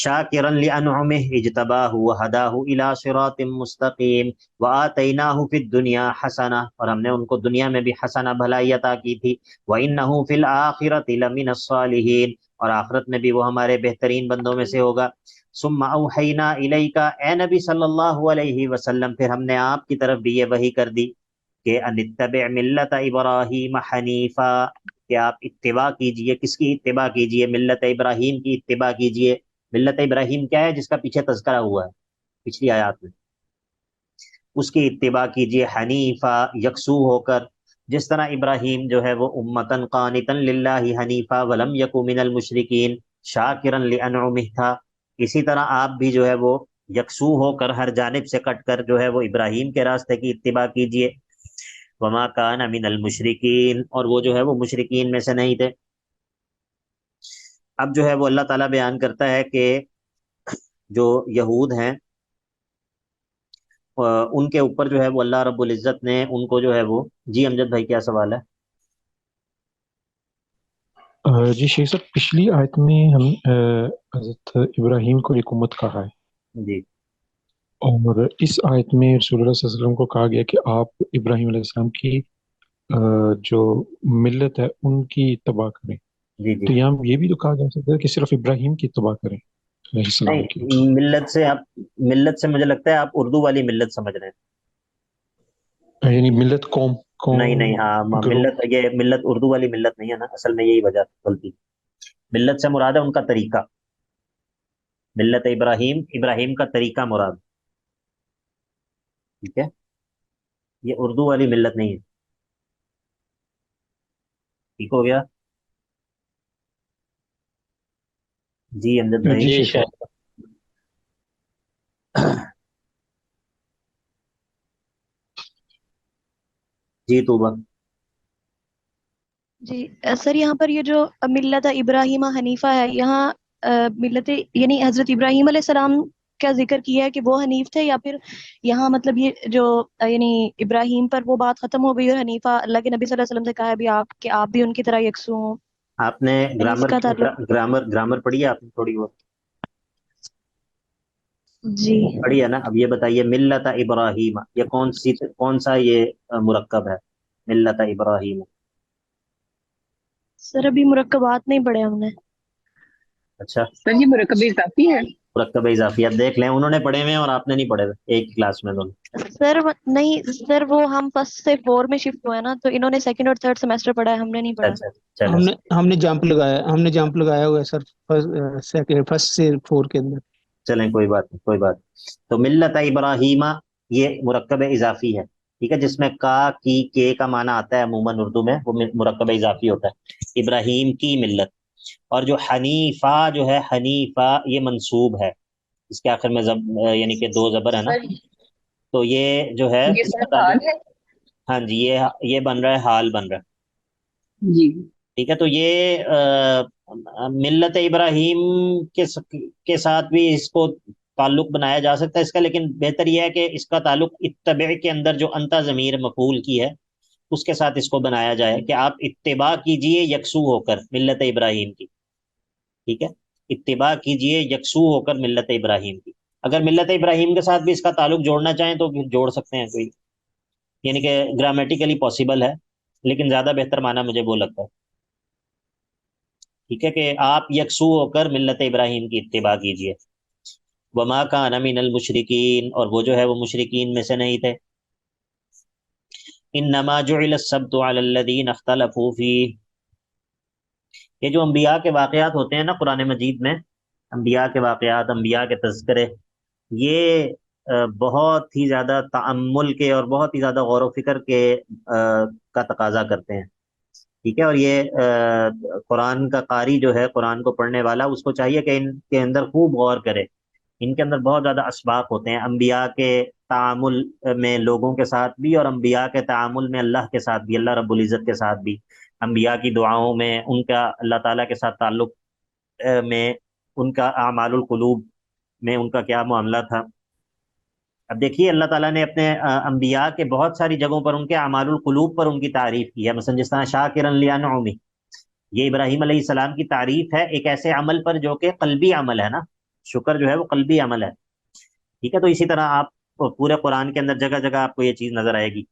شاکرا لانعمہ اجتباہ وہداہ الی صراط مستقیم وآتیناہ فی الدنیا حسنہ، اور ہم نے ان کو دنیا میں بھی حسنہ بھلائی عطا کی تھی، وانہ فی الآخرۃ لمن الصالحین، اور آخرت میں بھی وہ ہمارے بہترین بندوں میں سے ہوگا۔ ثم اوحینا الیک، اے نبی صلی اللہ علیہ وسلم، پھر ہم نے آپ کی طرف بھی یہ وحی کر دی کہ ان اتبع ملت ابراہیم حنیفا، کہ آپ اتباع کیجئے، کس کی اتباع کیجئے؟ ملت ابراہیم کی اتباع کیجئے۔ ملت ابراہیم کیا ہے؟ جس کا پیچھے تذکرہ ہوا ہے پچھلی آیات میں، اس کی اتباع کیجئے، حنیفا، یکسو ہو کر، جس طرح ابراہیم جو ہے وہ امتن قانتا للہ حنیفا ولم یکو من المشرکین شاکرا لانعمہ تھا، اسی طرح آپ بھی جو ہے وہ یکسو ہو کر، ہر جانب سے کٹ کر جو ہے وہ ابراہیم کے راستے کی اتباع کیجئے۔ وما کان من المشرکین، اور وہ جو ہے وہ مشرکین میں سے نہیں تھے۔ اب جو ہے وہ اللہ تعالیٰ بیان کرتا ہے کہ جو یہود ہیں ان کے اوپر جو ہے وہ اللہ رب العزت نے ان کو جو ہے وہ، جی امجد بھائی کیا سوال ہے؟ جی شیخ صاحب، پچھلی آیت میں ہم حضرت ابراہیم کو ایک امت کہا ہے، جی اور اس آیت میں رسول اللہ صلی اللہ علیہ وسلم کو کہا گیا کہ آپ ابراہیم علیہ السلام کی جو ملت ہے ان کی اتباع کریں، جی جی، تو یہاں یہ بھی تو کہا جا سکتا ہے کہ صرف ابراہیم کی اتباع کریں علیہ السلام کی۔ نہیں، ملت سے آپ، ملت سے مجھے لگتا ہے آپ اردو والی ملت سمجھ رہے یعنی ملت قوم ہیں۔ نہیں قوم نہیں، ہاں گروہ۔ ملت، یہ ملت اردو والی ملت نہیں ہے نا، اصل میں یہی وجہ غلطی، ملت سے مراد ہے ان کا طریقہ، ملت ابراہیم، ابراہیم کا طریقہ مراد، ٹھیک ہے، یہ اردو والی ملت نہیں ہے، ٹھیک ہو گیا؟ جی امجد بھائی۔ جی شیخ صاحب۔ جی توبہ۔ جی سر یہاں پر یہ جو ملت ابراہیم حنیفہ ہے، یہاں ملت یعنی حضرت ابراہیم علیہ السلام کا ذکر کیا ہے کہ وہ حنیف تھے، یا پھر یہاں مطلب یہ جو یعنی ابراہیم پر وہ بات ختم ہو گئی اور حنیفہ اللہ کے نبی صلی اللہ علیہ وسلم سے کہا ہے بھی آپ کہ آپ بھی ان کی طرح یکسو ہوں، آپ نے یعنی اس گرامر کا تعلق. گرامر پڑھی ہے آپ نے تھوڑی بہت؟ جی پڑھی ہے نا؟ اب یہ بتائیے ملت ابراہیم، یہ کون سا یہ مرکب ہے ملت ابراہیم؟ سر ابھی مرکبات نہیں پڑھے ہم نے. اچھا، سر یہ مرکب اضافی ہے؟ مرکب اضافیات دیکھ لیں، انہوں نے پڑھے ہوئے ہیں اور آپ نے نہیں پڑھے ہوئے، ایک ہی کلاس میں دونوں۔ سر نہیں سر، وہ ہم فرسٹ سے 4 میں شفٹ ہوئے ہیں نا، تو انہوں نے سیکنڈ اور تھرڈ سیمیسٹر پڑھا ہے، ہم نے نہیں پڑھا. اچھا چلیں، ہم نے جمپ لگایا ہوا ہے سر، فرسٹ سے 4 کے اندر. چلیں کوئی بات نہیں، کوئی بات نہیں۔ تو ملت ابراہیم یہ مرکب اضافی ہے، ٹھیک ہے، جس میں کا کی کے کا معنی آتا ہے عموماً اردو میں، وہ مرکب اضافی ہوتا ہے، ابراہیم کی ملت۔ اور جو حنیفہ جو ہے، حنیفہ یہ منصوب ہے، اس کے آخر میں یعنی کہ 2 زبر ہے نا، سر تو یہ جو ہے یہ اس کا سر حال تعلق، ہے؟ ہاں جی، یہ بن رہا ہے، حال بن رہا ہے، جی ٹھیک ہے۔ تو یہ ملت ابراہیم کے ساتھ بھی اس کو تعلق بنایا جا سکتا ہے اس کا، لیکن بہتر یہ ہے کہ اس کا تعلق اتبع کے اندر جو انتا ضمیر مفعول کی ہے اس کے ساتھ اس کو بنایا جائے کہ آپ اتباع کیجئے یکسو ہو کر ملت ابراہیم کی، ٹھیک ہے، اتباع کیجئے یکسو ہو کر ملت ابراہیم کی۔ اگر ملت ابراہیم کے ساتھ بھی اس کا تعلق جوڑنا چاہیں تو پھر جوڑ سکتے ہیں، کوئی یعنی کہ گرامیٹیکلی پاسبل ہے، لیکن زیادہ بہتر معنی مجھے وہ لگتا ہے، ٹھیک ہے، کہ آپ یکسو ہو کر ملت ابراہیم کی اتباع کیجئے۔ وما کان من المشرکین، اور وہ جو ہے وہ مشرکین میں سے نہیں تھے۔ انما جعل السبت علی الذین اختلفوا فیہ، یہ جو انبیاء کے واقعات ہوتے ہیں نا قرآن مجید میں، انبیاء کے واقعات، انبیاء کے تذکرے، یہ بہت ہی زیادہ تأمل کے اور بہت ہی زیادہ غور و فکر کے کا تقاضا کرتے ہیں، ٹھیک ہے، اور یہ قرآن کا قاری جو ہے، قرآن کو پڑھنے والا، اس کو چاہیے کہ ان کے اندر خوب غور کرے، ان کے اندر بہت زیادہ اسباق ہوتے ہیں، انبیاء کے تعامل میں لوگوں کے ساتھ بھی، اور انبیاء کے تعامل میں اللہ کے ساتھ بھی، اللہ رب العزت کے ساتھ بھی، انبیاء کی دعاؤں میں، ان کا اللہ تعالیٰ کے ساتھ تعلق میں ان کا اعمال القلوب میں ان کا کیا معاملہ تھا۔ اب دیکھیے اللہ تعالیٰ نے اپنے انبیاء کے بہت ساری جگہوں پر ان کے اعمال القلوب پر ان کی تعریف کی ہے، مثلا جس طرح شاکرا لانعمہ، یہ ابراہیم علیہ السلام کی تعریف ہے ایک ایسے عمل پر جو کہ قلبی عمل ہے نا، شکر جو ہے وہ قلبی عمل ہے، ٹھیک ہے۔ تو اسی طرح آپ پورے قرآن کے اندر جگہ جگہ آپ کو یہ چیز نظر آئے گی۔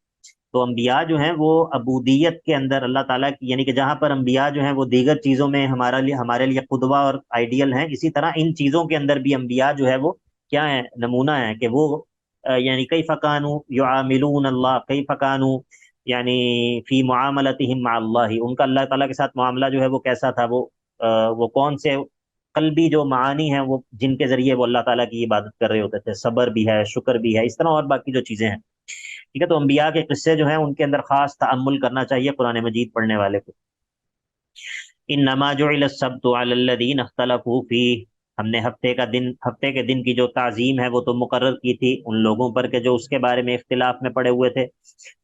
تو انبیاء جو ہیں وہ عبودیت کے اندر اللہ تعالیٰ کی، یعنی کہ جہاں پر انبیاء جو ہیں وہ دیگر چیزوں میں ہمارے لیے قدوہ اور آئیڈیل ہیں، اسی طرح ان چیزوں کے اندر بھی انبیاء جو ہے وہ کیا ہے، نمونہ ہیں کہ وہ یعنی کیف کانوا یعاملون اللہ، کیف کانوا یعنی فی معاملتہم مع اللہ، ان کا اللہ تعالیٰ کے ساتھ معاملہ جو ہے وہ کیسا تھا، وہ کون سے قلبی جو معانی ہیں وہ جن کے ذریعے وہ اللہ تعالیٰ کی عبادت کر رہے ہوتے تھے، صبر بھی ہے، شکر بھی ہے، اس طرح اور باقی جو چیزیں ہیں، ٹھیک ہے۔ تو انبیاء کے قصے جو ہیں ان کے اندر خاص تأمل کرنا چاہیے قرآن مجید پڑھنے والے کو۔ انما جعل السبت علی الذین اختلفوا فیہ، ہم نے ہفتے کے دن کی جو تعظیم ہے وہ تو مقرر کی تھی ان لوگوں پر کہ جو اس کے بارے میں اختلاف میں پڑے ہوئے تھے۔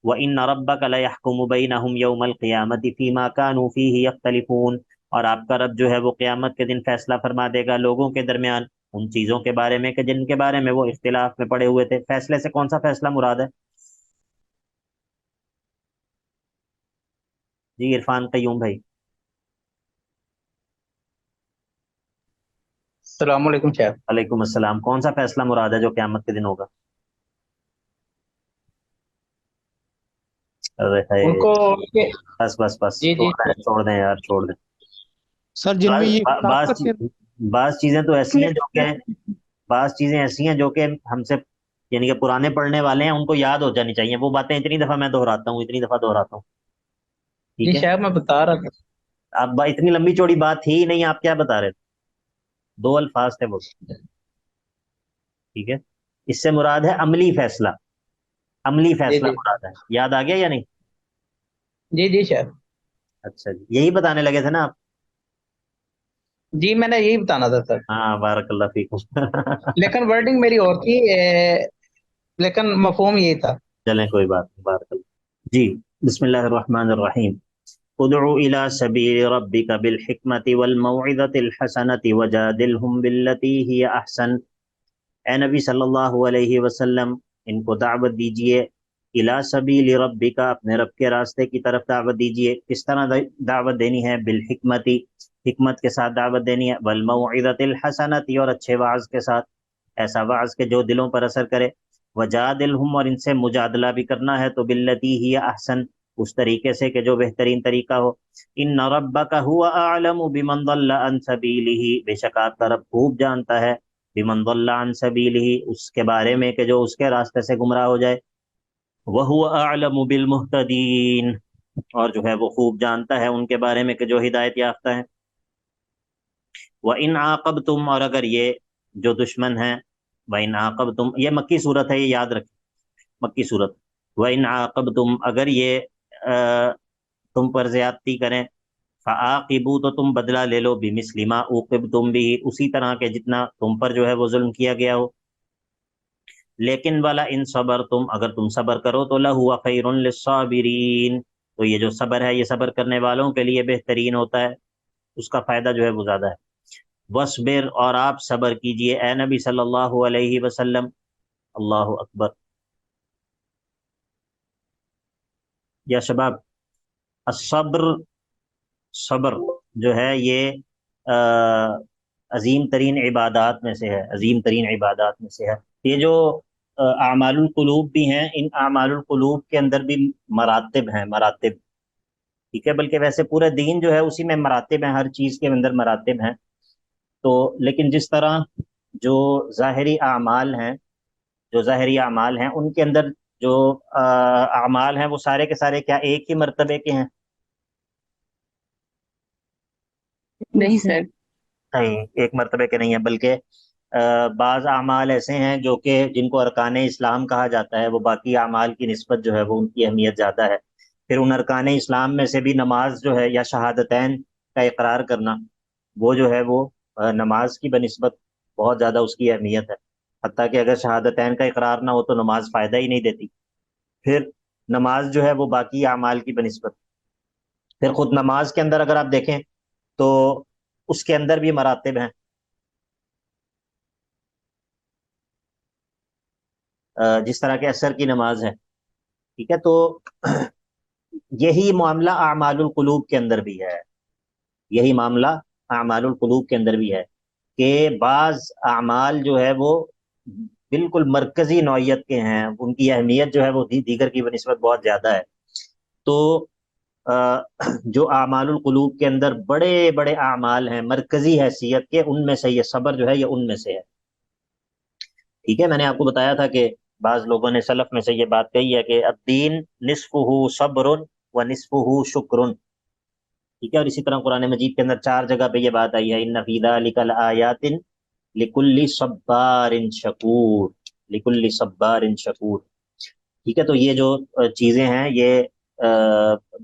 وَإِنَّ رَبَّكَ لَيَحْكُمُ بَيْنَهُمْ يَوْمَ الْقِيَامَةِ فِيمَا كَانُوا فِيهِ يَخْتَلِفُونَ، اور آپ کا رب جو ہے وہ قیامت کے دن فیصلہ فرما دے گا لوگوں کے درمیان ان چیزوں کے بارے میں کہ جن کے بارے میں وہ اختلاف میں پڑے ہوئے تھے۔ فیصلے سے کون سا فیصلہ مراد ہے؟ جی عرفان قیوم بھائی۔ السلام علیکم شیخ۔ وعلیکم السلام، کون سا فیصلہ مراد ہے جو قیامت کے دن ہوگا؟ ان کو بس جی جی چھوڑ دیں یار، چھوڑ دیں۔ سر جن میں یہ اختلاف کرتے ہیں، بعض چیزیں تو ایسی ہیں جو کہ ہم سے یعنی کہ پرانے پڑھنے والے ہیں ان کو یاد ہو جانی چاہیے، وہ باتیں اتنی دفعہ میں دہراتا ہوں، جی ٹھیک ہے۔ شیخ میں بتا رہا تھا۔ اب اتنی لمبی چوڑی بات تھی ہی نہیں، آپ کیا بتا رہے تھے؟ 2 الفاظ تھے وہ، ٹھیک ہے۔ اس سے مراد ہے عملی فیصلہ جی جی مراد ہے، یاد آ گیا یا نہیں؟ جی جی شیخ، اچھا جی، یہی بتانے لگے تھے نا آپ؟ جی میں نے یہی بتانا تھا سر، ہاں بارک اللہ فیکم۔ لیکن ورڈنگ میری اور تھی، لیکن مفہوم یہی تھا۔ چلیں کوئی بات نہیں، بارک اللہ جی۔ بسم اللہ الرحمن الرحیم۔ ادعو الى سبیل ربک بالحکمت والموعظۃ الحسنۃ وجادلہم باللتی ہی احسن، اے نبی صلی اللہ علیہ وسلم ان کو دعوت دیجئے، الی سبیل ربک اپنے رب کے راستے کی طرف دعوت دیجئے۔ کس طرح دعوت دینی ہے؟ بالحکمتی، حکمت کے ساتھ دعوت دینی ہے، والموعظۃ الحسنۃ اور اچھے وعظ کے ساتھ، ایسا وعظ کہ جو دلوں پر اثر کرے، وجادلہم اور ان سے مجادلہ بھی کرنا ہے، تو باللتی ہی احسن اس طریقے سے کہ جو بہترین طریقہ ہو۔ ان ربک هو اعلم بمن ضل عن سبیلہ، بے شک آپ کا رب خوب جانتا ہے، بمن ضل عن سبیلہ اس کے بارے میں کہ جو اس کے راستے سے گمراہ ہو جائے، وہو اعلم بالمہتدین اور جو ہے وہ خوب جانتا ہے ان کے بارے میں کہ جو ہدایت یافتہ ہیں۔ وَإِنْ عَاقَبْتُمْ اور اگر یہ جو دشمن ہیں، وَإِنْ عَاقَبْتُمْ یہ مکی صورت ہے، یہ یاد رکھیں، مکی صورت۔ وَإِنْ عَاقَبْتُمْ اگر یہ تم پر زیادتی کریں، فَعَاقِبُوا تو تم بدلہ لے لو، بِمِثْلِ مَا عُوقِبْتُمْ بِهِ اسی طرح کے جتنا تم پر جو ہے وہ ظلم کیا گیا ہو۔ لیکن وَلَئِن صَبَرْتُمْ اگر تم صبر کرو تو لَهُوَ خَيْرٌ لِلصَّابِرِينَ تو یہ جو صبر ہے یہ صبر کرنے والوں کے لیے بہترین ہوتا ہے، اس کا فائدہ جو ہے وہ زیادہ ہے۔ وَاصْبِرْ اور آپ صبر کیجئے اے نبی صلی اللہ علیہ وسلم۔ اللہ اکبر۔ یا شباب، الصبر، صبر جو ہے یہ عظیم ترین عبادات میں سے ہے، عظیم ترین عبادات میں سے ہے۔ یہ جو اعمال القلوب بھی ہیں، ان اعمال القلوب کے اندر بھی مراتب ہیں، مراتب، ٹھیک ہے، بلکہ ویسے پورا دین جو ہے اسی میں مراتب ہیں، ہر چیز کے اندر مراتب ہیں۔ تو لیکن جس طرح جو ظاہری اعمال ہیں ان کے اندر جو اعمال ہیں وہ سارے کے سارے کیا ایک ہی مرتبے کے ہیں؟ نہیں سر، نہیں، ایک مرتبے کے نہیں ہیں، بلکہ بعض اعمال ایسے ہیں جو کہ جن کو ارکان اسلام کہا جاتا ہے، وہ باقی اعمال کی نسبت جو ہے وہ ان کی اہمیت زیادہ ہے۔ پھر ان ارکان اسلام میں سے بھی نماز جو ہے یا شہادتین کا اقرار کرنا، وہ جو ہے وہ نماز کی بنسبت بہت زیادہ اس کی اہمیت ہے، حتیٰ کہ اگر شہادتین کا اقرار نہ ہو تو نماز فائدہ ہی نہیں دیتی۔ پھر نماز جو ہے وہ باقی اعمال کی بنسبت، پھر خود نماز کے اندر اگر آپ دیکھیں تو اس کے اندر بھی مراتب ہیں، جس طرح کہ عصر کی نماز ہے، ٹھیک ہے، تو یہی معاملہ اعمال القلوب کے اندر بھی ہے، یہی معاملہ اعمال القلوب کے اندر بھی ہے کہ بعض اعمال جو ہے وہ بالکل مرکزی نوعیت کے ہیں، ان کی اہمیت جو ہے وہ دیگر کی بنسبت بہت زیادہ ہے. تو جو اعمال القلوب کے اندر بڑے بڑے اعمال ہیں مرکزی حیثیت کے، ان میں سے یہ صبر جو ہے یہ ان میں سے ہے. ٹھیک ہے، میں نے آپ کو بتایا تھا کہ بعض لوگوں نے سلف میں سے یہ بات کہی ہے کہ الدین نصفہ صبر و نصفہ شکر. ٹھیک ہے، اور اسی طرح قرآن مجید کے اندر 4 جگہ پہ یہ بات آئی ہے، ان فی ذلک لآیات لکل صبار شکور، لکل صبار شکور. ٹھیک ہے، تو یہ جو چیزیں ہیں یہ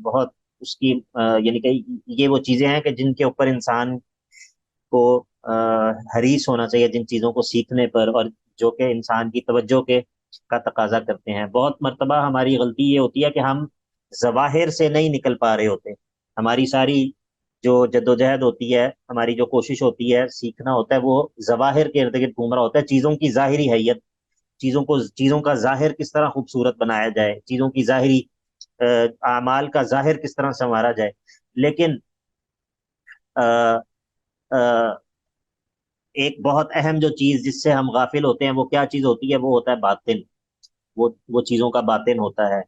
بہت اس کی یعنی کہ یہ وہ چیزیں ہیں کہ جن کے اوپر انسان کو حریص ہونا چاہیے، جن چیزوں کو سیکھنے پر، اور جو کہ انسان کی توجہ کے کا تقاضا کرتے ہیں. بہت مرتبہ ہماری غلطی یہ ہوتی ہے کہ ہم ظواہر سے نہیں نکل پا رہے ہوتے. ہماری ساری جو جدوجہد ہوتی ہے، ہماری جو کوشش ہوتی ہے، سیکھنا ہوتا ہے، وہ ظواہر کے ارد گرد گھوم رہا ہوتا ہے، چیزوں کی ظاہری حیت، چیزوں کا ظاہر کس طرح خوبصورت بنایا جائے، چیزوں کی ظاہری اعمال کا ظاہر کس طرح سنوارا جائے. لیکن ایک بہت اہم جو چیز جس سے ہم غافل ہوتے ہیں وہ کیا چیز ہوتی ہے؟ وہ ہوتا ہے باطن، وہ چیزوں کا باطن ہوتا ہے.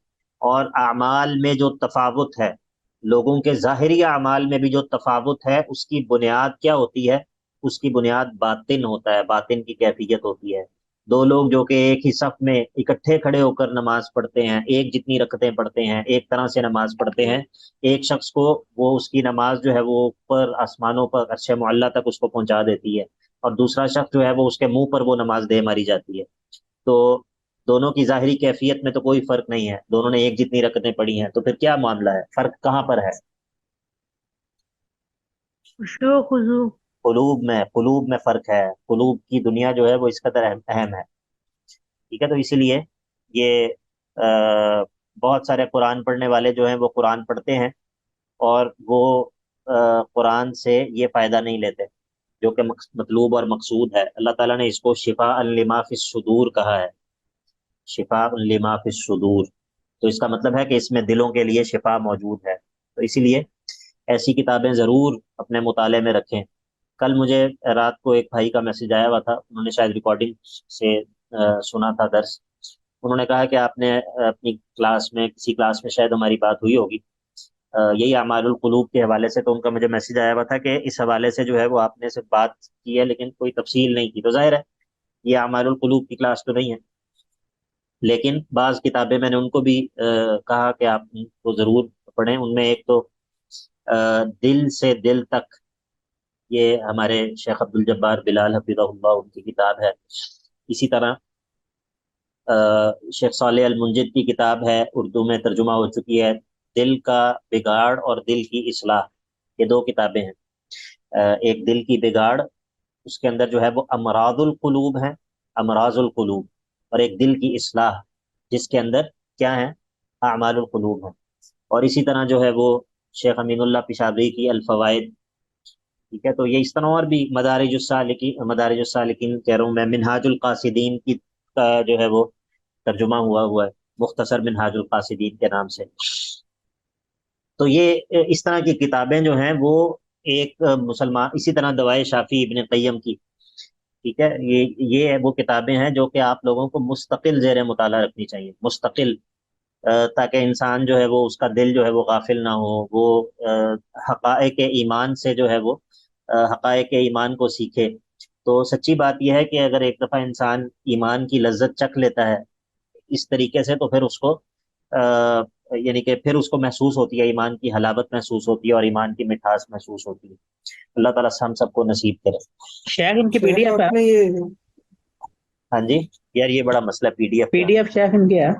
اور اعمال میں جو تفاوت ہے، لوگوں کے ظاہری اعمال میں بھی جو تفاوت ہے، اس کی بنیاد کیا ہوتی ہے؟ اس کی بنیاد باطن ہوتا ہے، باطن کی کیفیت ہوتی ہے. 2 لوگ جو کہ ایک ہی صف میں اکٹھے کھڑے ہو کر نماز پڑھتے ہیں، ایک جتنی رکعتیں پڑھتے ہیں، ایک طرح سے نماز پڑھتے ہیں، ایک شخص کو وہ اس کی نماز جو ہے وہ اوپر آسمانوں پر عرش معلیٰ تک اس کو پہنچا دیتی ہے، اور دوسرا شخص جو ہے وہ اس کے منہ پر وہ نماز دے ماری جاتی ہے. تو دونوں کی ظاہری کیفیت میں تو کوئی فرق نہیں ہے، دونوں نے ایک جتنی رکعتیں پڑھی ہیں، تو پھر کیا معاملہ ہے؟ فرق کہاں پر ہے؟ خشوع خضوع. قلوب میں فرق ہے. قلوب کی دنیا جو ہے وہ اس قدر اہم ہے. ٹھیک ہے، تو اسی لیے یہ بہت سارے قرآن پڑھنے والے جو ہیں وہ قرآن پڑھتے ہیں اور وہ قرآن سے یہ فائدہ نہیں لیتے جو کہ مطلوب اور مقصود ہے. اللہ تعالیٰ نے اس کو شفاء لما فی الصدور کہا ہے، شفاء لما فی الصدور. تو اس کا مطلب ہے کہ اس میں دلوں کے لیے شفا موجود ہے. تو اسی لیے ایسی کتابیں ضرور اپنے مطالعے میں رکھیں. کل مجھے رات کو ایک بھائی کا میسج آیا ہوا تھا، انہوں نے شاید ریکارڈنگ سے سنا تھا درس. انہوں نے کہا کہ آپ نے اپنی کلاس میں کسی کلاس میں شاید ہماری بات ہوئی ہوگی یہی اعمال القلوب کے حوالے سے. تو ان کا مجھے میسج آیا ہوا تھا کہ اس حوالے سے جو ہے وہ آپ نے صرف بات کی ہے لیکن کوئی تفصیل نہیں کی. تو ظاہر ہے یہ اعمال القلوب کی کلاس تو نہیں ہے، لیکن بعض کتابیں میں نے ان کو بھی کہا کہ آپ ان کو ضرور پڑھیں. ان میں ایک تو دل سے دل تک، یہ ہمارے شیخ عبد الجبار بلال حفظہ اللہ ان کی کتاب ہے. اسی طرح شیخ صالح المنجد کی کتاب ہے، اردو میں ترجمہ ہو چکی ہے، دل کا بگاڑ اور دل کی اصلاح. یہ 2 کتابیں ہیں. ایک دل کی بگاڑ، اس کے اندر جو ہے وہ امراض القلوب ہیں، امراض القلوب، اور ایک دل کی اصلاح جس کے اندر کیا ہیں؟ اعمال القلوب ہیں. اور اسی طرح جو ہے وہ شیخ امین اللہ پشاوری کی الفوائد. ٹھیک ہے، تو یہ اس طرح اور بھی مدارج السالکین کہہ رہا ہوں میں، منہاج القاصدین کی جو ہے وہ ترجمہ ہوا ہے، مختصر منہاج القاصدین کے نام سے. تو یہ اس طرح کی کتابیں جو ہیں وہ ایک مسلمان، اسی طرح دوائے شافی ابن قیم کی، ٹھیک ہے، یہ وہ کتابیں ہیں جو کہ آپ لوگوں کو مستقل زیر مطالعہ رکھنی چاہیے، مستقل، تاکہ انسان جو ہے وہ اس کا دل جو ہے وہ غافل نہ ہو، وہ حقائق ایمان سے جو ہے وہ حقائق ایمان کو سیکھے. تو سچی بات یہ ہے کہ اگر ایک دفعہ انسان ایمان کی لذت چکھ لیتا ہے اس طریقے سے، تو پھر اس کو یعنی کہ پھر اس کو محسوس ہوتی ہے، ایمان کی حلاوت محسوس ہوتی ہے اور ایمان کی مٹھاس محسوس ہوتی ہے. اللہ تعالیٰ ہم سب کو نصیب کرے. شیخ ان کی پی ڈی شیخ ایف ہے؟ آپ نے یہ ہاں جی یار، یہ بڑا مسئلہ P D F P D F شیخ ان کی ہے؟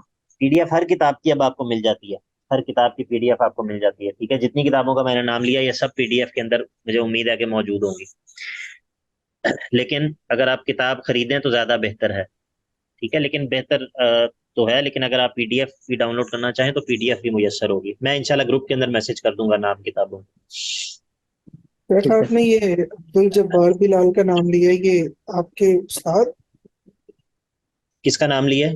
پی ڈی ایف ہر کتاب کی اب آپ کو مل جاتی ہے، ہر کتاب کی پی ڈی ایف آپ کو مل جاتی ہے. ٹھیک ہے، جتنی کتابوں کا میں نے نام لیا یہ سب پی ڈی ایف کے اندر مجھے امید ہے کہ موجود ہوں گی. لیکن اگر آپ کتاب خریدیں تو زیادہ بہتر ہے. ٹھیک ہے، لیکن بہتر تو ہے، لیکن اگر آپ پی ڈی ایف بھی ڈاؤن لوڈ کرنا چاہیں تو پی ڈی ایف بھی میسر ہوگی. میں انشاءاللہ گروپ کے اندر میسج کر دوں گا نام کتابوں. شیخ آپ نے یہ عبد الجبار بلال کا نام لیا ہے، یہ آپ کے استاد؟ کس کا نام لیا ہے؟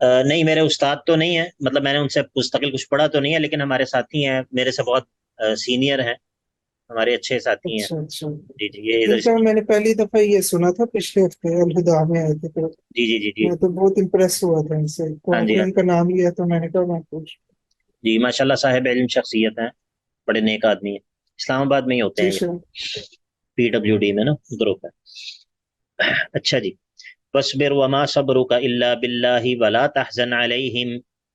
نہیں میرے استاد تو نہیں ہیں، مطلب میں نے ان سے مستقل کچھ پڑھا تو نہیں ہے، لیکن ہمارے ساتھی ہیں، میرے سے بہت سینئر ہیں، ہمارے اچھے ساتھی ہیں۔ اچھا اچھا، جی جی یہ ادھر کیونکہ میں نے پہلی دفعہ یہ سنا تھا پچھلے ہفتے الہدا میں آئے تھے، تو جی جی جی جی میں تو بہت امپریس ہوا تھا ان سے، تو ہاں آپ جی نے ہاں ان کا نام لیا تو میں نے کہا میں پوچھ۔ جی ماشاء اللہ صاحب علم شخصیت ہیں، بڑے نیک آدمی ہیں، اسلام آباد میں ہی ہوتے جی ہیں، سر۔ PWD میں نا ادھر ہوتا ہے۔ اچھا جی، وَاصْبِرْ وَمَا صَبْرُكَ إِلَّا بِاللَّهِ وَلَا تَحْزَنْ عَلَيْهِمْ،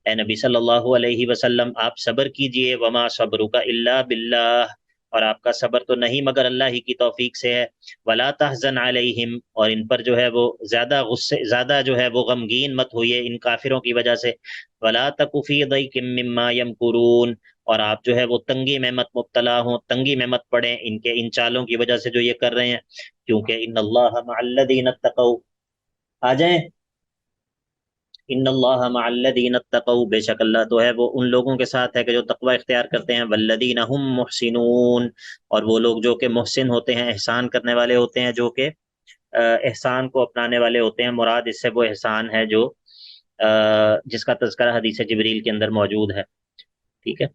اے نبی صلی اللہ علیہ وسلم آپ صبر کیجئے، وما صبرک الا باللہ، اور آپ کا صبر تو نہیں مگر اللہ ہی کی توفیق سے ہے، ولا تحزن علیہم، اور ان پر جو ہے وہ زیادہ جو ہے وہ غمگین مت ہوئیے ان کافروں کی وجہ سے، ولا تک فی ضیق مما یمکرون، اور آپ جو ہے وہ تنگی میں مت مبتلا ہوں، تنگی میں مت پڑیں ان کے ان چالوں کی وجہ سے جو یہ کر رہے ہیں، کیونکہ ان اللہ مع الذین اتقوا، آ جائیں، ان اللہ مع الذین اتقوا، بے شک اللہ تو ہے وہ ان لوگوں کے ساتھ ہے کہ جو تقوی اختیار کرتے ہیں، والذین هم محسنون، اور وہ لوگ جو کہ محسن ہوتے ہیں، احسان کرنے والے ہوتے ہیں، جو کہ احسان کو اپنانے والے ہوتے ہیں، مراد اس سے وہ احسان ہے جو جس کا تذکرہ حدیث جبریل کے اندر موجود ہے، ٹھیک ہے۔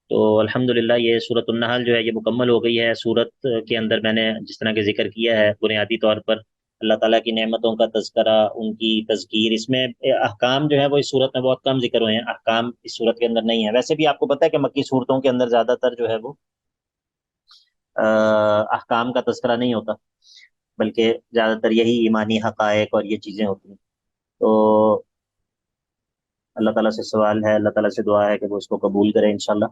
تو الحمدللہ یہ سورۃ النحل جو ہے یہ مکمل ہو گئی ہے۔ سورت کے اندر میں نے جس طرح کے ذکر کیا ہے بنیادی طور پر اللہ تعالیٰ کی نعمتوں کا تذکرہ، ان کی تذکیر، اس میں احکام جو ہے وہ اس صورت میں بہت کم ذکر ہوئے ہیں، احکام اس صورت کے اندر نہیں ہے۔ ویسے بھی آپ کو پتہ ہے کہ مکی صورتوں کے اندر زیادہ تر جو ہے وہ احکام کا تذکرہ نہیں ہوتا، بلکہ زیادہ تر یہی ایمانی حقائق اور یہ چیزیں ہوتی ہیں۔ تو اللہ تعالیٰ سے سوال ہے، اللہ تعالیٰ سے دعا ہے کہ وہ اس کو قبول کرے انشاءاللہ۔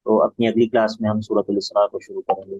تو اپنی اگلی کلاس میں ہم سورۃ الاسراء کو شروع کریں گے۔